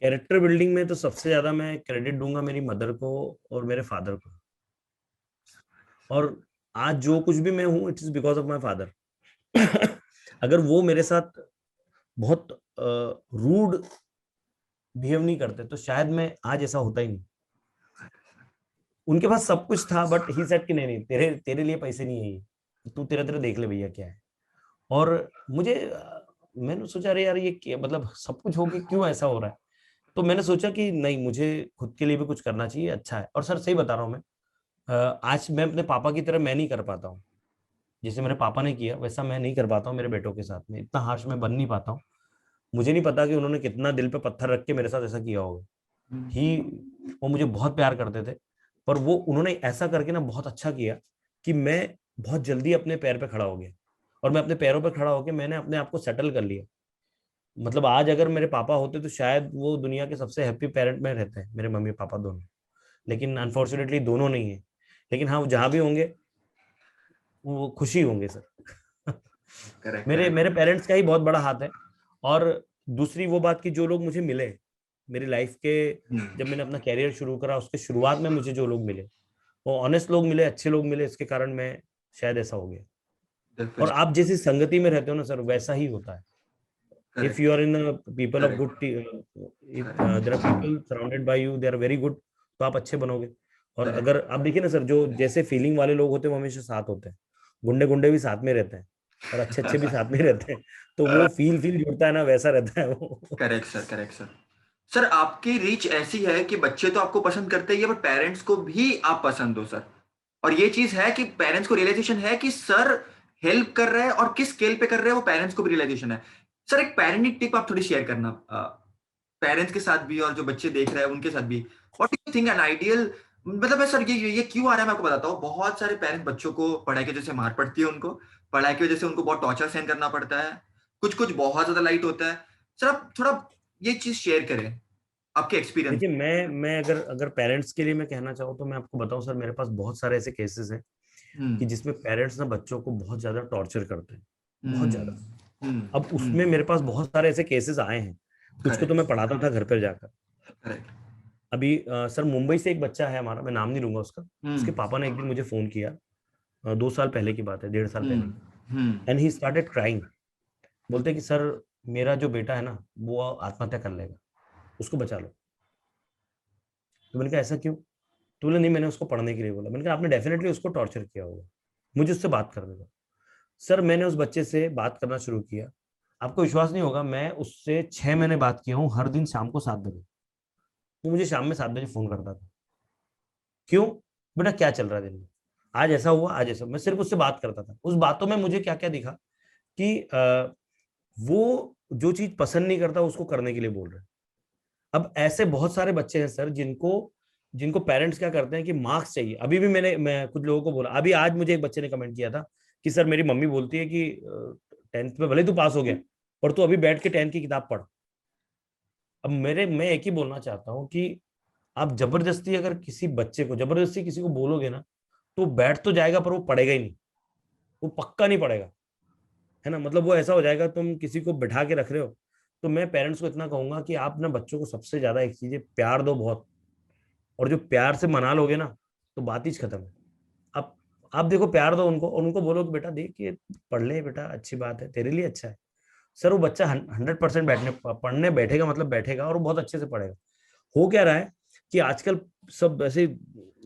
कैरेक्टर बिल्डिंग में तो सबसे ज्यादा मैं क्रेडिट दूंगा मेरी मदर को और मेरे फादर को। और आज जो कुछ भी मैं हूँ, it is because of my father. अगर वो मेरे साथ बहुत रूड बिहेव नहीं करते, तो शायद मैं आज ऐसा होता ही नहीं। उनके पास सब कुछ था, बट ही सेड कि नहीं नहीं, तेरे तेरे लिए पैसे नहीं है ये, तू तेरा तेरा देख ले भैया क्या है। और मुझे मैंने सोचा अरे यार ये क्या, मतलब सब कुछ हो के क्यों ऐसा हो रहा है? तो मैंने सोचा कि नहीं, मुझे खुद के लिए भी कुछ करना चाहिए, अच्छा है। और सर सही बता रहा हूँ मैं, आज मैं अपने पापा की तरह मैं नहीं कर पाता हूँ। जैसे मेरे पापा ने किया वैसा मैं नहीं कर पाता हूँ मेरे बेटों के साथ में, इतना हार्श मैं बन नहीं पाता हूँ। मुझे नहीं पता कि उन्होंने कितना दिल पे पत्थर रख के मेरे साथ ऐसा किया होगा। ही वो मुझे बहुत प्यार करते थे, पर वो उन्होंने ऐसा करके ना बहुत अच्छा किया कि मैं बहुत जल्दी अपने पैर पे खड़ा हो गया। और मैं अपने पैरों पे खड़ा होकर मैंने अपने आप को सेटल कर लिया। मतलब आज अगर मेरे पापा होते तो शायद वो दुनिया के सबसे हैप्पी पेरेंट में रहते हैं, मेरे मम्मी पापा दोनों। लेकिन अनफॉर्चुनेटली दोनों नहीं है। लेकिन हाँ, वो जहां भी होंगे वो खुशी होंगे सर। करेक्ट। मेरे करेक्ट। मेरे पेरेंट्स का ही बहुत बड़ा हाथ है। और दूसरी वो बात कि जो लोग मुझे मिले मेरी लाइफ के, जब मैंने अपना कैरियर शुरू करा उसके शुरुआत में मुझे जो लोग मिले, वो ऑनेस्ट लोग मिले, अच्छे लोग मिले, इसके कारण मैं शायद ऐसा हो गया। और डेफिनेटली। आप जैसी संगति में रहते हो ना सर, वैसा ही होता है। If correct. You are in people of correct. Good, if correct. There are people surrounded by you, they are very good, तो आप अच्छे बनोगे। और करेक्ट। अगर आप देखिए ना सर, जो जैसे फीलिंग वाले लोग होते हैं वो हमेशा साथ होते हैं। गुंडे गुंडे भी साथ में रहते हैं, और अच्छे अच्छे भी साथ में रहते हैं। तो वो फील फील जुड़ता है ना, वैसा रहता है वो। Correct sir, correct sir. Sir, आपकी रीच ऐसी है कि बच्चे तो आपको पसंद करते ही है, बट पेरेंट्स को भी आप पसंद हो सर। और ये चीज है कि पेरेंट्स को रियलाइजेशन है कि सर हेल्प कर रहे हैं, और किस स्केल पे कर रहे हैं वो पेरेंट्स को भी रियलाइजेशन है। सर, एक पेरेंटिंग टिप आप थोड़ी शेयर करना, पेरेंट्स के साथ भी और जो बच्चे देख रहे हैं उनके साथ भी। What do you think an ideal, मतलब है सर, ये क्यों आ रहा है मैं आपको बताता हूँ। बहुत सारे पेरेंट्स बच्चों को पढ़ाई की वजह से मार पड़ती है, उनको पढ़ाई की वजह से उनको बहुत टॉर्चर सहन करना पड़ता है, कुछ कुछ बहुत ज्यादा लाइट होता है। सर, आप थोड़ा ये चीज शेयर करें, आपके एक्सपीरियंस। देखिए, मैं अगर अगर पेरेंट्स के लिए मैं कहना चाहूँ तो मैं आपको बताऊं सर, मेरे पास बहुत सारे ऐसे केसेस हैं हम्म। कि जिसमें पेरेंट्स ना बच्चों को बहुत ज्यादा टॉर्चर करते हैं, बहुत हम्म। ज्यादा। अब उसमें मेरे पास बहुत सारे ऐसे केसेस आए हैं, कुछ को तो मैं करेक्ट। पढ़ाता था घर पर जाकर। करेक्ट। अभी सर मुंबई से एक बच्चा है हमारा, मैं नाम नहीं लूंगा उसका। उसके हम्म। पापा ने एक दिन मुझे फोन किया, 2 साल पहले की बात है, 1.5 साल पहले हम्म। की। And he started crying. बोलते कि सर मेरा जो बेटा है ना वो आत्महत्या कर लेगा, उसको बचा लो। तो मैंने कहा ऐसा क्यों? तो बोले नहीं मैंने उसको पढ़ने के लिए बोला। मैंने कहा आपने डेफिनेटली उसको टॉर्चर किया होगा, मुझे उससे बात करने दो। सर मैंने उस बच्चे से बात करना शुरू किया, आपको विश्वास नहीं होगा, मैं उससे 6 महीने बात किया हूँ, हर दिन शाम को 7 बजे। वो मुझे शाम में 7 बजे फोन करता था। क्यों? बेटा क्या चल रहा है दिन में, आज ऐसा हुआ, आज ऐसा। मैं सिर्फ उससे बात करता था। उस बातों में मुझे क्या क्या दिखा कि वो जो चीज पसंद नहीं करता उसको करने के लिए बोल रहे हैं। अब ऐसे बहुत सारे बच्चे हैं सर जिनको जिनको पेरेंट्स क्या करते हैं कि मार्क्स चाहिए। अभी भी मैं कुछ लोगों को बोला, अभी आज मुझे एक बच्चे ने कमेंट किया था कि सर मेरी मम्मी बोलती है कि 10th में भले तू पास हो गया पर तू अभी बैठ के 10th की किताब पढ़। अब मैं एक ही बोलना चाहता हूँ कि आप जबरदस्ती अगर किसी बच्चे को जबरदस्ती किसी को बोलोगे ना तो बैठ तो जाएगा पर वो पढ़ेगा ही नहीं, वो पक्का नहीं पढ़ेगा, है ना। मतलब वो ऐसा हो जाएगा, तुम किसी को बिठा के रख रहे हो। तो मैं पेरेंट्स को इतना कहूंगा कि आप ना बच्चों को सबसे ज्यादा एक चीज है, प्यार दो बहुत। और जो प्यार से मना लोगे ना तो बात ही खत्म है। आप आप देखो प्यार दो उनको और उनको बोलो कि बेटा देख ये पढ़ ले बेटा, अच्छी बात है, तेरे लिए अच्छा है। सर वो बच्चा 100% बैठने पढ़ने बैठेगा, मतलब बैठेगा और वो बहुत अच्छे से पढ़ेगा। हो क्या रहा है कि आजकल सब ऐसे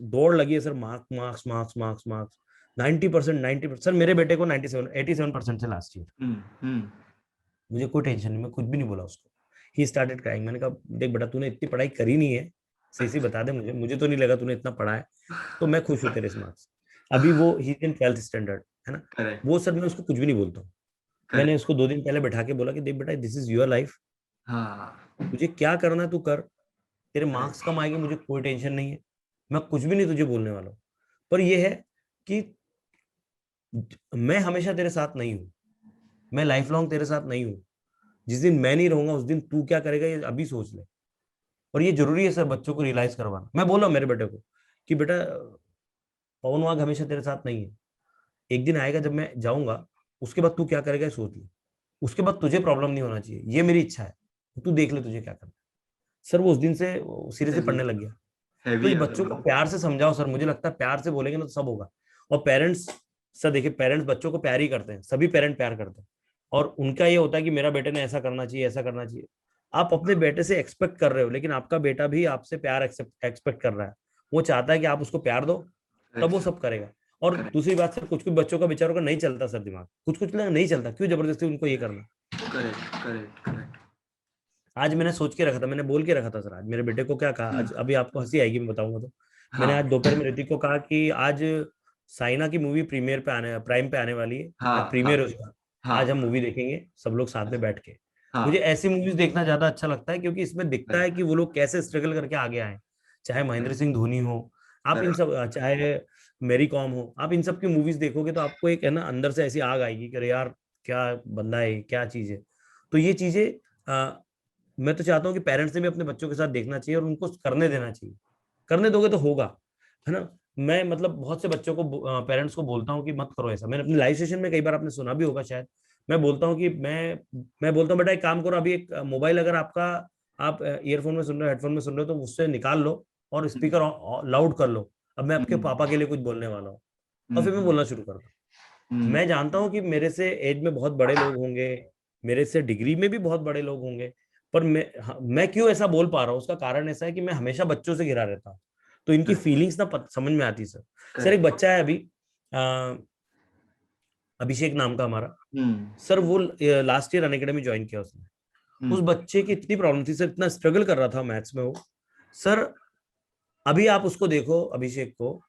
दौड़ लगी है sir, marks marks marks marks marks. 90%, 90%। Sir मेरे बेटे को 87 से लास्ट ईयर। हम्म। मुझे कोई टेंशन नहीं, मैं कुछ भी नहीं बोला उसको। He started crying. मैंने कहा देख बेटा तूने इतनी पढ़ाई करी नहीं है, सही सही बता दे मुझे, मुझे तो नहीं लगा तूने इतना पढ़ा है, तो मैं खुश हूँ तेरे इस मार्क्स। अभी वो ही इन 12th स्टैंडर्ड, है ना। करेक्ट। वो सर मैं उसको कुछ भी नहीं बोलता हूँ। मैंने करेक्ट। उसको 2 दिन पहले बैठा के बोला कि देख बेटा दिस इज योर लाइफ, हाँ। तुझे क्या करना है तू कर, तेरे मार्क्स करेक्ट। कम आएंगे मुझे कोई टेंशन नहीं है, मैं कुछ भी नहीं तुझे बोलने वाला हूँ। पर ये है कि मैं हमेशा तेरे साथ नहीं हूँ, मैं लाइफ लॉन्ग तेरे साथ नहीं हूँ। जिस दिन मैं नहीं रहूंगा उस दिन तू क्या करेगा ये अभी सोच ले। और ये जरूरी है सर बच्चों को रियलाइज करवाना। मैं बोला मेरे बेटे को कि बेटा पवन वाघ हमेशा तेरे साथ नहीं है, एक दिन आएगा जब मैं जाऊंगा, उसके बाद तू क्या करेगा ये सोच ले, उसके बाद तुझे प्रॉब्लम नहीं होना चाहिए, ये मेरी इच्छा है, तू देख ले तुझे क्या करना है। सर वो उस दिन से सिरे से हैवी पढ़ने है। लग गया। तो हैवी ये है बच्चों को मतलब। प्यार से समझाओ सर, मुझे लगता है प्यार से बोलेंगे ना तो सब होगा। और पेरेंट्स, सर देखिए पेरेंट्स बच्चों को प्यार ही करते हैं, सभी पेरेंट प्यार करते हैं। और उनका ये होता है कि मेरा बेटे ने ऐसा करना चाहिए, ऐसा करना चाहिए। आप अपने बेटे से एक्सपेक्ट कर रहे हो, लेकिन आपका बेटा भी आपसे प्यार एक्सपेक्ट कर रहा है। वो चाहता है कि आप उसको प्यार दो, तब करेक्ट वो सर। सब करेगा। और करेक्ट। दूसरी बात सर, कुछ कुछ बच्चों का बेचारों का नहीं चलता सर दिमाग, कुछ कुछ लोग नहीं चलता, क्यों जबरदस्ती उनको ये करना। करेक्ट। करेक्ट। करेक्ट। आज मैंने सोच के रखा था, मैंने बोल के रखा था सर, आज मेरे बेटे को क्या कहा, आज अभी आपको हंसी आएगी मैं बताऊंगा तो। मैंने आज हाँ। दोपहर में ऋतिक को कहा कि आज साइना की मूवी प्रीमियर पे आने प्राइम पे आने वाली है, आज हाँ। हाँ। प्रीमियर है उसका। आज हम हाँ। मूवी देखेंगे सब लोग साथ में बैठ के। मुझे हाँ। ऐसी मूवीज देखना ज्यादा अच्छा लगता है क्योंकि इसमें दिखता है करेक्ट। कि वो लोग कैसे स्ट्रगल करके आगे आए। चाहे महेंद्र सिंह धोनी हो, आप इन करेक्ट। सब, चाहे मेरी कॉम हो, आप इन सब की मूवीज देखोगे तो आपको एक है ना अंदर से ऐसी आग आएगी कि अरे यार क्या बंदा है, क्या चीज है। तो ये चीजें मैं तो चाहता हूँ कि पेरेंट्स ने भी अपने बच्चों के साथ देखना चाहिए और उनको करने देना चाहिए। करने दोगे तो होगा, है ना। मैं मतलब बहुत से बच्चों को, पेरेंट्स को बोलता हूँ कि मत करो ऐसा। मैंने अपने लाइव सेशन में कई बार आपने सुना भी होगा शायद, मैं बोलता हूँ कि मैं बोलता हूँ बेटा एक काम करो, अभी एक मोबाइल अगर आपका, आप ईयरफोन में सुन रहे हो, हेडफोन में सुन रहे हो, तो उससे निकाल लो और हम्म। स्पीकर लाउड कर लो। अब मैं आपके हम्म। पापा के लिए कुछ बोलने वाला हूँ। और फिर मैं हम्म। बोलना शुरू करता हूँ। हम्म। मैं जानता हूँ कि मेरे से एज में बहुत बड़े लोग होंगे, मेरे से डिग्री में भी बहुत बड़े लोग होंगे, पर मैं क्यों ऐसा बोल पा रहा हूँ उसका कारण ऐसा है कि मैं हमेशा बच्चों से घिरा रहता हूँ। तो इनकी फीलिंग्स ना समझ में आती सर। सर एक करेक्ट। बच्चा है अभी, अ, अभिषेक नाम का हमारा, हम्म। सर वो लास्ट ईयर अनअकैडमी ज्वाइन किया उसने। उस हम्म। बच्चे की इतनी प्रॉब्लम थी सर, इतना स्ट्रगल कर रहा था मैथ्स में वो। सर अभी आप उसको देखो अभिषेक को,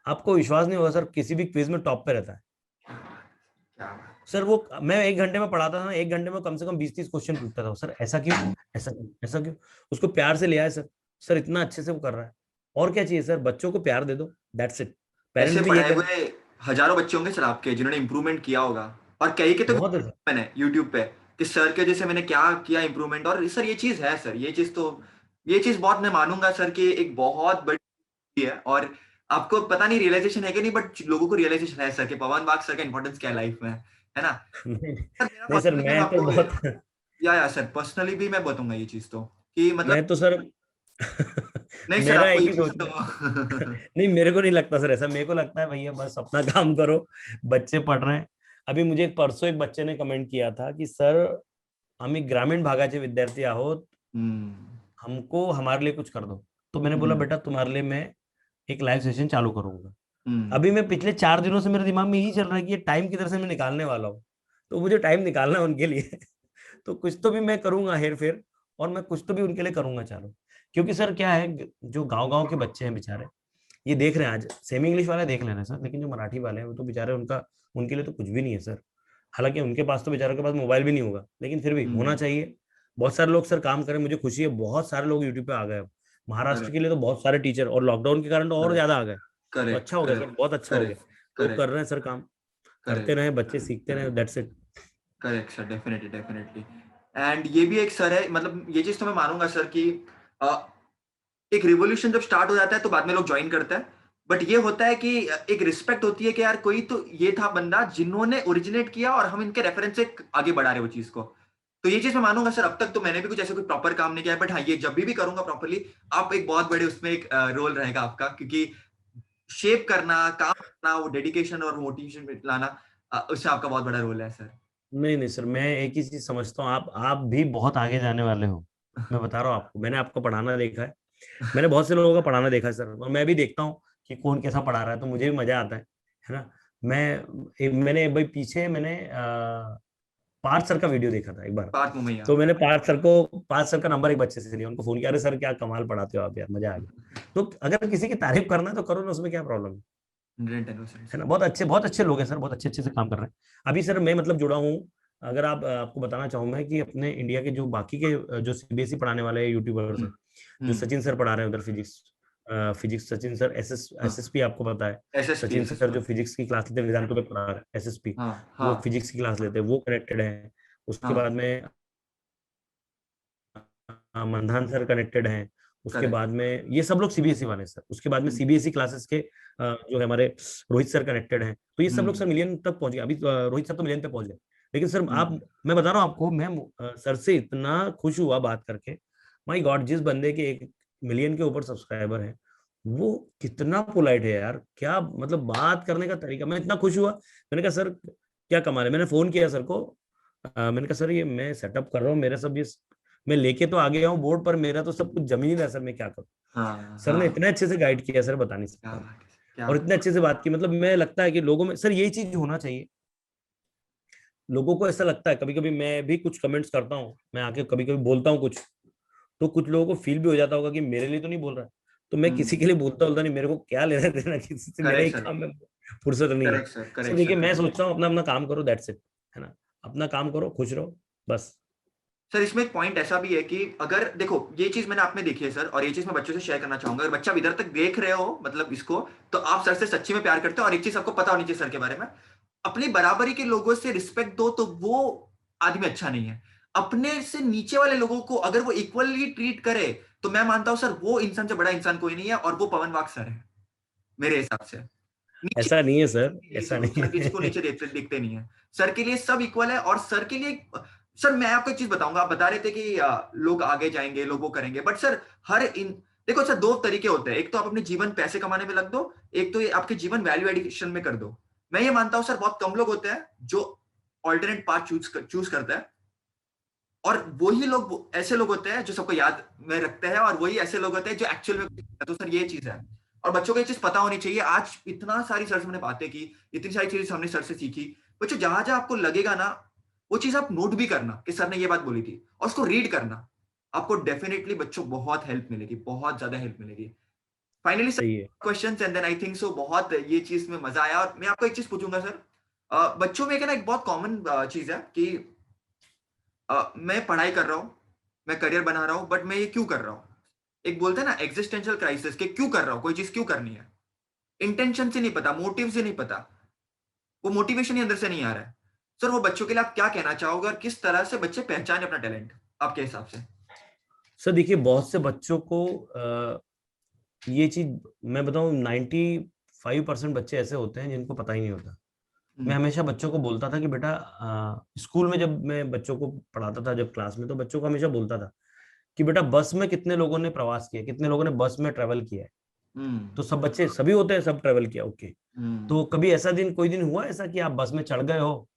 आपको विश्वास नहीं होगा सर, किसी भी क्विज में टॉप पे रहता है। क्या बात। सर वो, मैं 1 घंटे में पढ़ाता था ना, 1 घंटे में कम से कम 20-30 क्वेश्चन पूछता था। सर ऐसा क्यों, ऐसा क्यों, ऐसा क्यों? उसको प्यार से लिया है सर। सर इतना अच्छे से वो कर रहा है। और क्या चाहिए सर, बच्चों को प्यार दे दो, दैट्स इट। ऐसे पेरेंट्स भी ये पढ़ाए करें। हुए हजारों बच्चे होंगे सर आपके जिन्होंने इंप्रूवमेंट किया होगा। और कई के तो बहुत है सर। मैंने यूट्यूब पे कि सर के जैसे मैंने क्या किया इंप्रूवमेंट। और सर ये चीज है सर, ये चीज तो, ये चीज बहुत मैं मानूंगा सर कि एक बहुत बड़ी है। और आपको पता नहीं रियलाइजेशन है कि नहीं, बट लोगों को रियलाइजेशन है सर कि पवन बाग सर का इंपॉर्टेंस क्या है लाइफ में, है ना। नहीं सर मेरा नहीं सर, पर्सनली मैं मैं तो आपको, बहुत या सर पर्सनली भी मैं बताऊंगा ये चीज तो कि मतलब, मैं तो सर नहीं सर मेरा आपको एक ये ही चीज सोचना है। तो नहीं मेरे को नहीं लगता सर ऐसा, मेरे को लगता है भैया बस अपना काम करो, बच्चे पढ़ रहे हैं, अभी मुझे परसों एक बच्चे ने कमेंट किया था कि सर आम्ही ग्रामीण भागाचे विद्यार्थी आहोत, हमको हमारे लिए कुछ कर दो। तो मैंने बोला बेटा तुम्हारे लिए मैं एक लाइव सेशन चालू करूंगा। अभी मैं पिछले 4 दिनों से मेरे दिमाग में यही चल रहा है कि ये टाइम किधर से मैं निकालने वाला हूँ, तो मुझे टाइम निकालना है उनके लिए तो कुछ तो भी मैं करूंगा हेर फेर, और मैं कुछ तो भी उनके लिए करूंगा चालू। क्योंकि सर क्या है, जो गांव गांव के बच्चे हैं बेचारे, ये देख रहे हैं, आज सेमी इंग्लिश वाले देख ले रहे हैं सर, लेकिन जो मराठी वाले हैं वो तो बेचारे, उनका उनके लिए तो कुछ भी नहीं है सर। हालांकि उनके पास तो बेचारों के पास मोबाइल भी नहीं होगा, लेकिन फिर भी होना चाहिए। बहुत सारे लोग सर काम करें, मुझे खुशी है, बहुत सारे लोग यूट्यूब पे आ गए अब। महाराष्ट्र के लिए तो बहुत सारे टीचर, और लॉकडाउन के कारण तो और ज्यादा आ गए। तो करेक्ट अच्छा हो गया सर, करेक्ट बहुत अच्छा हो गया। करेक्ट लोग कर करेक्ट रहे हैं सर काम, करते करेक्ट रहे, बच्चे सीखते रहे, that's it. Correct sir, definitely definitely. And ये भी एक सर है, मतलब ये चीज तो मैं मानूंगा सर कि एक रिवोल्यूशन जब स्टार्ट हो जाता है तो बाद में लोग ज्वाइन करते हैं, बट ये होता है कि एक रिस्पेक्ट होती है कि यार कोई तो ये था बंदा जिन्होंने ओरिजिनेट किया और हम इनके रेफरेंस से आगे बढ़ा रहे वो चीज को। तो ये चीज मैं मानूंगा सर। अब तक तो मैंने भी कुछ ऐसे कोई प्रॉपर काम नहीं किया है, बट हाँ ये जब भी करूंगा प्रॉपरली, आप एक बहुत बड़े उसमें एक रोल रहेगा आपका, क्योंकि शेप करना, काम करना, वो डेडिकेशन और मोटिवेशन लाना, उससे आपका बहुत बड़ा रोल है सर। नहीं नहीं सर, मैं एक ही चीज समझता हूँ, आप भी बहुत आगे जाने वाले हो। मैं बता रहा हूँ आपको, मैंने आपको पढ़ाना देखा है, मैंने बहुत से लोगों का पढ़ाना देखा है सर, और मैं भी देखता हूँ कि कौन कैसा पढ़ा रहा है, तो मुझे भी मजा आता है ना। मैंने भाई पीछे मैंने पार्थ सर का वीडियो देखा था एक बार। पार्थ मुमैया। तो मैंने पार्थ सर का नंबर एक बच्चे से लिया, उनको फोन किया, अरे सर क्या कमाल पढ़ाते हो आप यार, मजा आ गया। तो अगर किसी की तारीफ करना है तो करो ना, उसमें क्या प्रॉब्लम है। 110% है ना, सर। बहुत अच्छे लोग हैं सर, बहुत अच्छे अच्छे से काम कर रहे हैं। अभी सर मैं मतलब जुड़ा हूँ, अगर आपको बताना चाहूँ मैं कि अपने इंडिया के जो बाकी के जो सीबीएसई पढ़ाने वाले यूट्यूबर्स हैं, जो हम्म। सचिन सर पढ़ा रहे हैं उधर physics, physics Sachin sir, SSP आपको पता है। SSP Sachin sir SSP. जो फिजिक्स की क्लास लेते हैं वेदांतों पे पढ़ा रहे हैं, एसएसपी, हाँ वो हाँ फिजिक्स की क्लास लेते हैं, वो कनेक्टेड है। उसके हाँ। बाद में मंधान सर कनेक्टेड हैं। उसके करेक्ट। बाद में ये सब लोग सीबीएसई वाले सर, उसके बाद में सीबीएसई क्लासेस के जो है हमारे रोहित सर कनेक्टेड हैं। तो ये सब लोग हम्म सर मिलियन तक पहुंच गए, अभी रोहित सर तो मिलियन पे पहुंच गए। लेकिन सर आप, हम्म। मैं बता रहा हूँ आपको, मैं सर से इतना खुश हुआ बात करके। माय गॉड, जिस बंदे के 1 मिलियन के ऊपर सब्सक्राइबर है, वो कितना पोलाइट है यार, क्या मतलब बात करने का तरीका, मैं इतना खुश हुआ। मैंने कहा सर क्या कमाल है, मैंने फोन किया सर को, मैंने कहा सर ये मैं सेटअप कर रहा हूँ, मेरा सब ये मैं लेके तो आ गया हूँ बोर्ड पर, मेरा तो सब कुछ जमीन ही रहा है सर, मैं क्या करूँ। हाँ सर ने हाँ। इतने अच्छे से गाइड किया सर, बता नहीं क्या सकता मैं। बात है, क्या और बात इतने अच्छे से बात की, मतलब मैं लगता है कि लोगों में सर यही चीज होना चाहिए। लोगों को ऐसा लगता है, कभी कभी मैं भी कुछ कमेंट्स करता हूँ, मैं आके कभी कभी बोलता हूँ कुछ, तो कुछ लोगों को फील भी हो जाता होगा कि मेरे लिए तो नहीं बोल रहा है। तो मैं किसी के लिए बोलता नहीं, मेरे को क्या लेना देना किसी से, मेरा ही करेक्ट सर। काम में फुर्सत नहीं है। Correct sir, sir correct sir, देखिए मैं करेक्ट। सोचता हूँ अपना अपना काम करो, दैट्स इट, है ना। अपना काम करो, खुश रहो, बस। सर इसमें एक पॉइंट ऐसा भी है कि अगर देखो ये चीज मैंने आप में देखी है सर, और ये चीज मैं बच्चों से शेयर करना चाहूंगा, अगर बच्चा इधर तक देख रहे हो मतलब इसको, तो आप सर से सच्ची में प्यार करते हो। और एक चीज आपको पता होनी चाहिए सर के बारे में, अपनी बराबरी के लोगों से रिस्पेक्ट दो तो वो आदमी अच्छा नहीं है। अपने से नीचे वाले लोगों को अगर वो इक्वली ट्रीट करे, तो मैं मानता हूं सर वो इंसान से बड़ा इंसान कोई नहीं है, और वो पवन वाग सर है मेरे हिसाब से। नीचे ऐसा नहीं है सर, किसी ऐसा को, नहीं सर किसी को है नीचे देखते दिखते नहीं है। सर के लिए सब इक्वल है, और सर के लिए सर मैं आपको एक चीज बताऊंगा, आप बता रहे थे कि लोग आगे जाएंगे, लोग वो करेंगे, बट सर हर इन देखो सर दो तरीके होते हैं, एक तो आप अपने जीवन पैसे कमाने में लग दो, एक तो ये आपके जीवन वैल्यू एडिशन में कर दो। मैं ये मानता हूं सर बहुत कम लोग होते हैं जो ऑल्टरनेट पाथ चूज करता है, और वही लोग ऐसे लोग होते हैं जो सबको याद में रखते हैं, और वही ऐसे लोग होते हैं जो एक्चुअल में। तो सर ये चीज है, और बच्चों को ये चीज पता होनी चाहिए। आज इतना सारी सर से हमने बातें की, इतनी सारी चीजें हमने सर से सीखी। बच्चों जहां जहां आपको लगेगा ना, वो चीज आप नोट भी करना कि सर ने ये बात बोली थी, और उसको रीड करना। आपको डेफिनेटली बच्चों बहुत हेल्प मिलेगी, बहुत ज्यादा हेल्प मिलेगी। फाइनली सर सही है। Question and then I think so, बहुत ये चीज में मजा आया। और मैं आपको एक चीज पूछूंगा सर, बच्चों में एक बहुत कॉमन चीज है कि मैं पढ़ाई कर रहा हूँ, मैं करियर बना रहा हूँ, बट मैं ये क्यों कर रहा हूँ। एक बोलते हैं ना एग्जिस्टेंशियल क्राइसिस, के क्यों कर रहा हूँ, कोई चीज क्यों करनी है। इंटेंशन से नहीं पता, मोटिव से नहीं पता, वो मोटिवेशन ही अंदर से नहीं आ रहा है। सर वो बच्चों के लिए आप क्या कहना चाहोगे, और किस तरह से बच्चे पहचाने अपना टैलेंट आपके हिसाब से। सर देखिए बहुत से बच्चों को ये चीज मैं बताऊं, 95% बच्चे ऐसे होते हैं जिनको पता ही नहीं होता। मैं हम्म हमेशा बच्चों को बोलता था कि बेटा स्कूल में जब मैं बच्चों को पढ़ाता था, जब क्लास में, तो बच्चों को हमेशा बोलता था कि बेटा बस में कितने लोगों ने प्रवास किया, कितने लोगों ने बस में ट्रेवल किया है। हम्म तो सब बच्चे, सभी होते हैं, सब ट्रेवल किया, ओके। हम्म तो कभी ऐसा दिन, कोई दिन हुआ ऐसा कि आप बस में चढ़ गए हो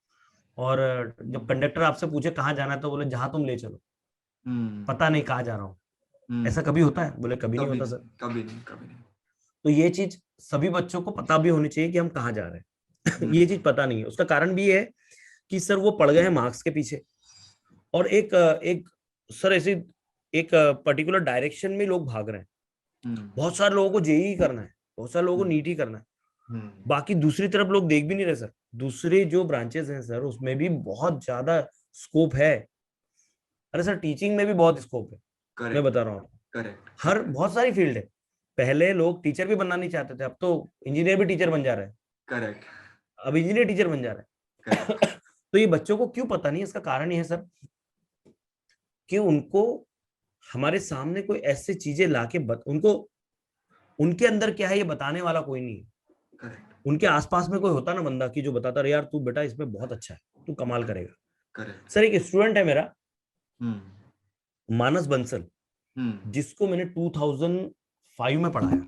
और जब कंडक्टर आपसे पूछे कहाँ जाना है तो बोले जहां तुम ले चलो, पता नहीं कहाँ जा रहा हूँ। ऐसा कभी होता है? बोले कभी नहीं होता सर। कभी नहीं, कभी नहीं। तो ये चीज सभी बच्चों को पता भी होनी चाहिए कि हम कहाँ जा रहे हैं। ये चीज पता नहीं है। उसका कारण भी है कि सर वो पड़ गए हैं मार्क्स के पीछे, और एक एक सर ऐसे एक पर्टिकुलर डायरेक्शन में लोग भाग रहे हैं। बहुत सारे लोगों को जेईई करना है, बहुत सारे लोगों को नीट ही करना है, बाकी दूसरी तरफ लोग देख भी नहीं रहे सर। दूसरे जो ब्रांचेस हैं सर उसमें भी बहुत ज्यादा स्कोप है। अरे सर टीचिंग में भी बहुत स्कोप है, मैं बता रहा हूँ। करेक्ट। हर बहुत सारी फील्ड है। पहले लोग टीचर भी बनना नहीं चाहते थे, अब तो इंजीनियर भी टीचर बन जा रहे हैं। करेक्ट। अब इंजीनियर टीचर बन जा रहे हैं। तो ये बच्चों को क्यों पता नहीं? इसका कारण ये है सर कि उनको हमारे सामने कोई ऐसी चीजें लाके उनको उनके अंदर क्या है ये बताने वाला कोई नहीं है। करेक्ट। उनके आसपास में कोई होता ना बंदा कि जो बताता रहे यार तू बेटा इसमें बहुत अच्छा है, तू कमाल करेगा। करेक्ट। सर एक स्टूडेंट है मेरा, मानस बंसल, जिसको मैंने 2005 में पढ़ाया।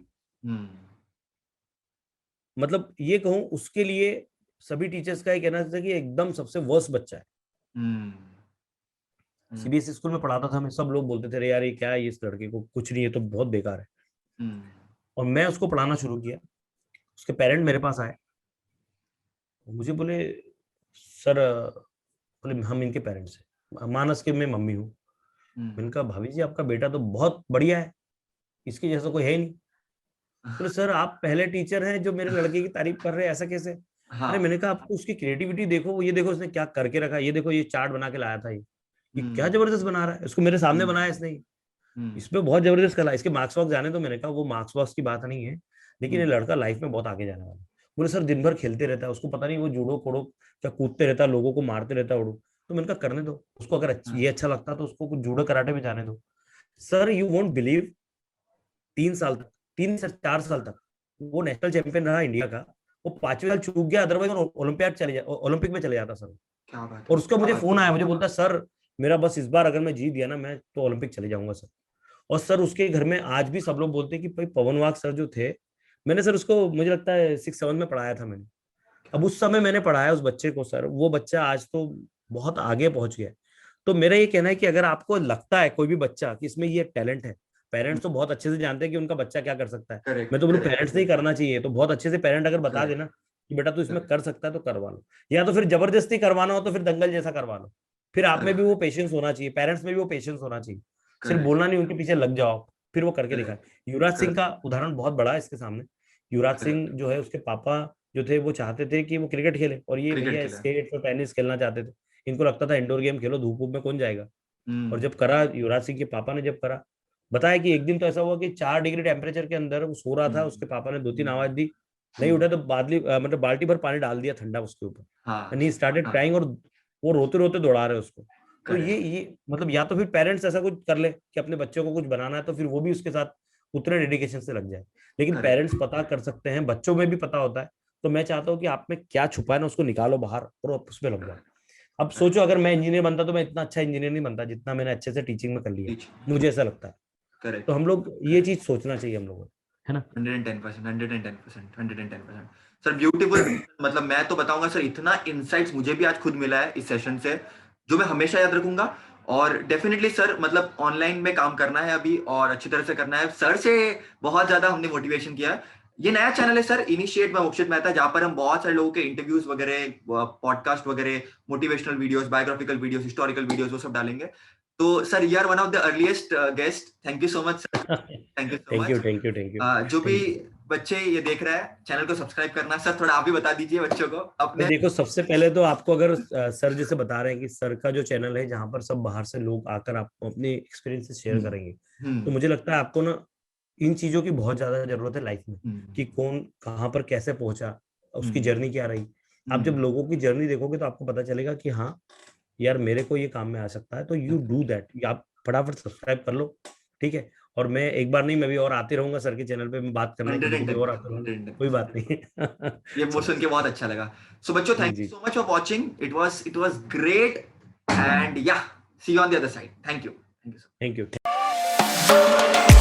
मतलब ये कहूं उसके लिए सभी टीचर्स का ये कहना था कि एकदम सबसे वर्स्ट बच्चा है। सीबीएसई स्कूल में पढ़ाता था मैं, सब लोग बोलते थे अरे यार ये क्या है, इस लड़के को कुछ नहीं है, तो बहुत बेकार है। और मैं उसको पढ़ाना शुरू किया। उसके पेरेंट मेरे पास आए, मुझे बोले सर, बोले हम इनके पेरेंट्स हैं, मानस के मैं मम्मी हूँ। मैंने कहा भाभी जी आपका बेटा तो बहुत बढ़िया है, इसके जैसा कोई है ही नहीं। बोले सर आप पहले टीचर हैं जो मेरे लड़के की तारीफ कर रहे हैं, ऐसा कैसे? अरे मैंने कहा आपको उसकी क्रिएटिविटी देखो, ये देखो इसने क्या करके रखा है, ये देखो ये चार्ट बना के लाया था, ये क्या जबरदस्त बना रहा है, इसको मेरे सामने बनाया इसने, इसमें बहुत जबरदस्त कला। इसके मार्क्स वार्क्स जाने तो मैंने कहा वो मार्क्स वार्क्स की बात नहीं है, लेकिन ये लड़का लाइफ में बहुत आगे जाने वाला है। बोले सर दिन भर खेलते रहता है, उसको पता नहीं वो जूडो कोड़ो क्या कूदते रहता है, लोगों को मारते रहता है उड़ो। तो मैंने कहा करने दो उसको, अगर ये अच्छा लगता तो उसको कुछ जूडो कराटे में जाने दो। सर यू वोंट बिलीव, 3 साल तक, 3 से 4 साल तक वो नेशनल चैंपियन रहा इंडिया का। वो 5वें साल चूक गया, अदरवाइज ओलंपिक में चले जाता सर। क्या बात है। और उसका मुझे फोन आया, मुझे बोलता सर मेरा बस इस बार अगर मैं जीत गया ना मैं तो ओलंपिक चले जाऊंगा सर। और सर उसके घर में आज भी सब लोग बोलते हैं कि भाई पवन वाघ सर जो थे, मैंने सर उसको मुझे लगता है 6-7 में पढ़ाया था मैंने। अब उस समय मैंने पढ़ाया उस बच्चे को सर, वो बच्चा आज तो बहुत आगे पहुंच गया। तो मेरा ये कहना है कि अगर आपको लगता है कोई भी बच्चा कि इसमें ये टैलेंट है, पेरेंट्स तो बहुत अच्छे से जानते हैं कि उनका बच्चा क्या कर सकता है। मैं तो बोलूँ पेरेंट्स ने ही करना चाहिए, तो बहुत अच्छे से पेरेंट अगर बता देना कि बेटा तू इसमें कर सकता है तो करवा लो, या तो फिर जबरदस्ती करवाना हो तो फिर दंगल जैसा करवा लो। फिर आप में भी वो पेशेंस होना चाहिए, पेरेंट्स में भी वो पेशेंस होना चाहिए, सिर्फ बोलना नहीं, उनके पीछे लग जाओ, फिर वो करके दिखाए। युवराज सिंह का उदाहरण बहुत बड़ा है इसके सामने। युवराज सिंह जो है उसके पापा जो थे वो चाहते थे कि वो क्रिकेट खेले, और ये भैया स्केट और टेनिस खेलना चाहते थे। इनको लगता था इंडोर गेम खेलो, धूप में कौन जाएगा। और जब करा युवराज सिंह के पापा ने, जब करा, बताया कि एक दिन तो ऐसा हुआ कि 4 डिग्री टेम्परेचर के अंदर वो सो रहा था, उसके पापा ने 2-3 आवाज दी, नहीं उठा तो मतलब बाल्टी भर पानी डाल दिया ठंडा उसके ऊपर, एंड ही स्टार्टेड क्राइंग, और वो रोते रोते दौड़ा रहे उसको। तो ये मतलब या तो फिर पेरेंट्स ऐसा कुछ कर ले कि अपने बच्चों को कुछ बनाना है तो फिर वो भी उसके साथ उतने डेडिकेशन से लग जाए। लेकिन पेरेंट्स पता कर सकते हैं, बच्चों में भी पता होता है। तो मैं चाहता हूँ कि आप में क्या छुपा है ना उसको निकालो बाहर और उस पर लग जाओ। अब सोचो अगर मैं इंजीनियर बनता तो मैं इतना अच्छा इंजीनियर नहीं बनता जितना मैंने अच्छे से टीचिंग में कर लिया, मुझे ऐसा लगता है। तो हम लोग ये चीज सोचना चाहिए हम लोगों को, है ना। 110%। Sir beautiful. मतलब मैं तो बताऊंगा सर, इतना इनसाइट्स मुझे भी आज खुद मिला है इस सेशन से, जो मैं हमेशा याद रखूंगा। और डेफिनेटली सर, मतलब ऑनलाइन में काम करना है अभी और अच्छी तरह से करना है। सर से बहुत ज्यादा हमने मोटिवेशन किया है। ये नया चैनल है sir, initiate bye Mokshit Mehta, जहां पर हम बहुत सारे लोगों के इंटरव्यूज वगैरह, पॉडकास्ट वगैरह, motivational videos, biographical videos, historical videos, वो सब डालेंगे। तो sir you are one of the earliest guest. Thank you so much sir, thank you so much. Thank you. जो भी बच्चे ये देख रहे हैं, चैनल को सब्सक्राइब करना। सर थोड़ा आप भी बता दीजिए बच्चों को अपने। देखो सबसे पहले तो आपको, अगर सर जैसे बता रहे हैं कि सर का जो चैनल है जहां पर सब बाहर से लोग आकर आपको अपने एक्सपीरियंसेस शेयर करेंगे, तो मुझे लगता है आपको ना इन चीजों की बहुत ज्यादा जरूरत है लाइफ में, कि कौन कहाँ पर कैसे पहुंचा, उसकी जर्नी क्या रही। आप जब लोगों की जर्नी देखोगे तो आपको पता चलेगा कि हाँ यार मेरे को ये काम में आ सकता है। तो यू डू दैट, आप फटाफट सब्सक्राइब कर लो, ठीक है। और मैं एक बार नहीं, मैं भी और आते रहूंगा सर के चैनल पे, मैं बात करने के लिए और आता रहूंगा, कोई बात नहीं। ये वो सुन के बहुत अच्छा लगा। सो बच्चों, thank you so much for watching, it was great, and yeah see you on the other side. Thank you so much.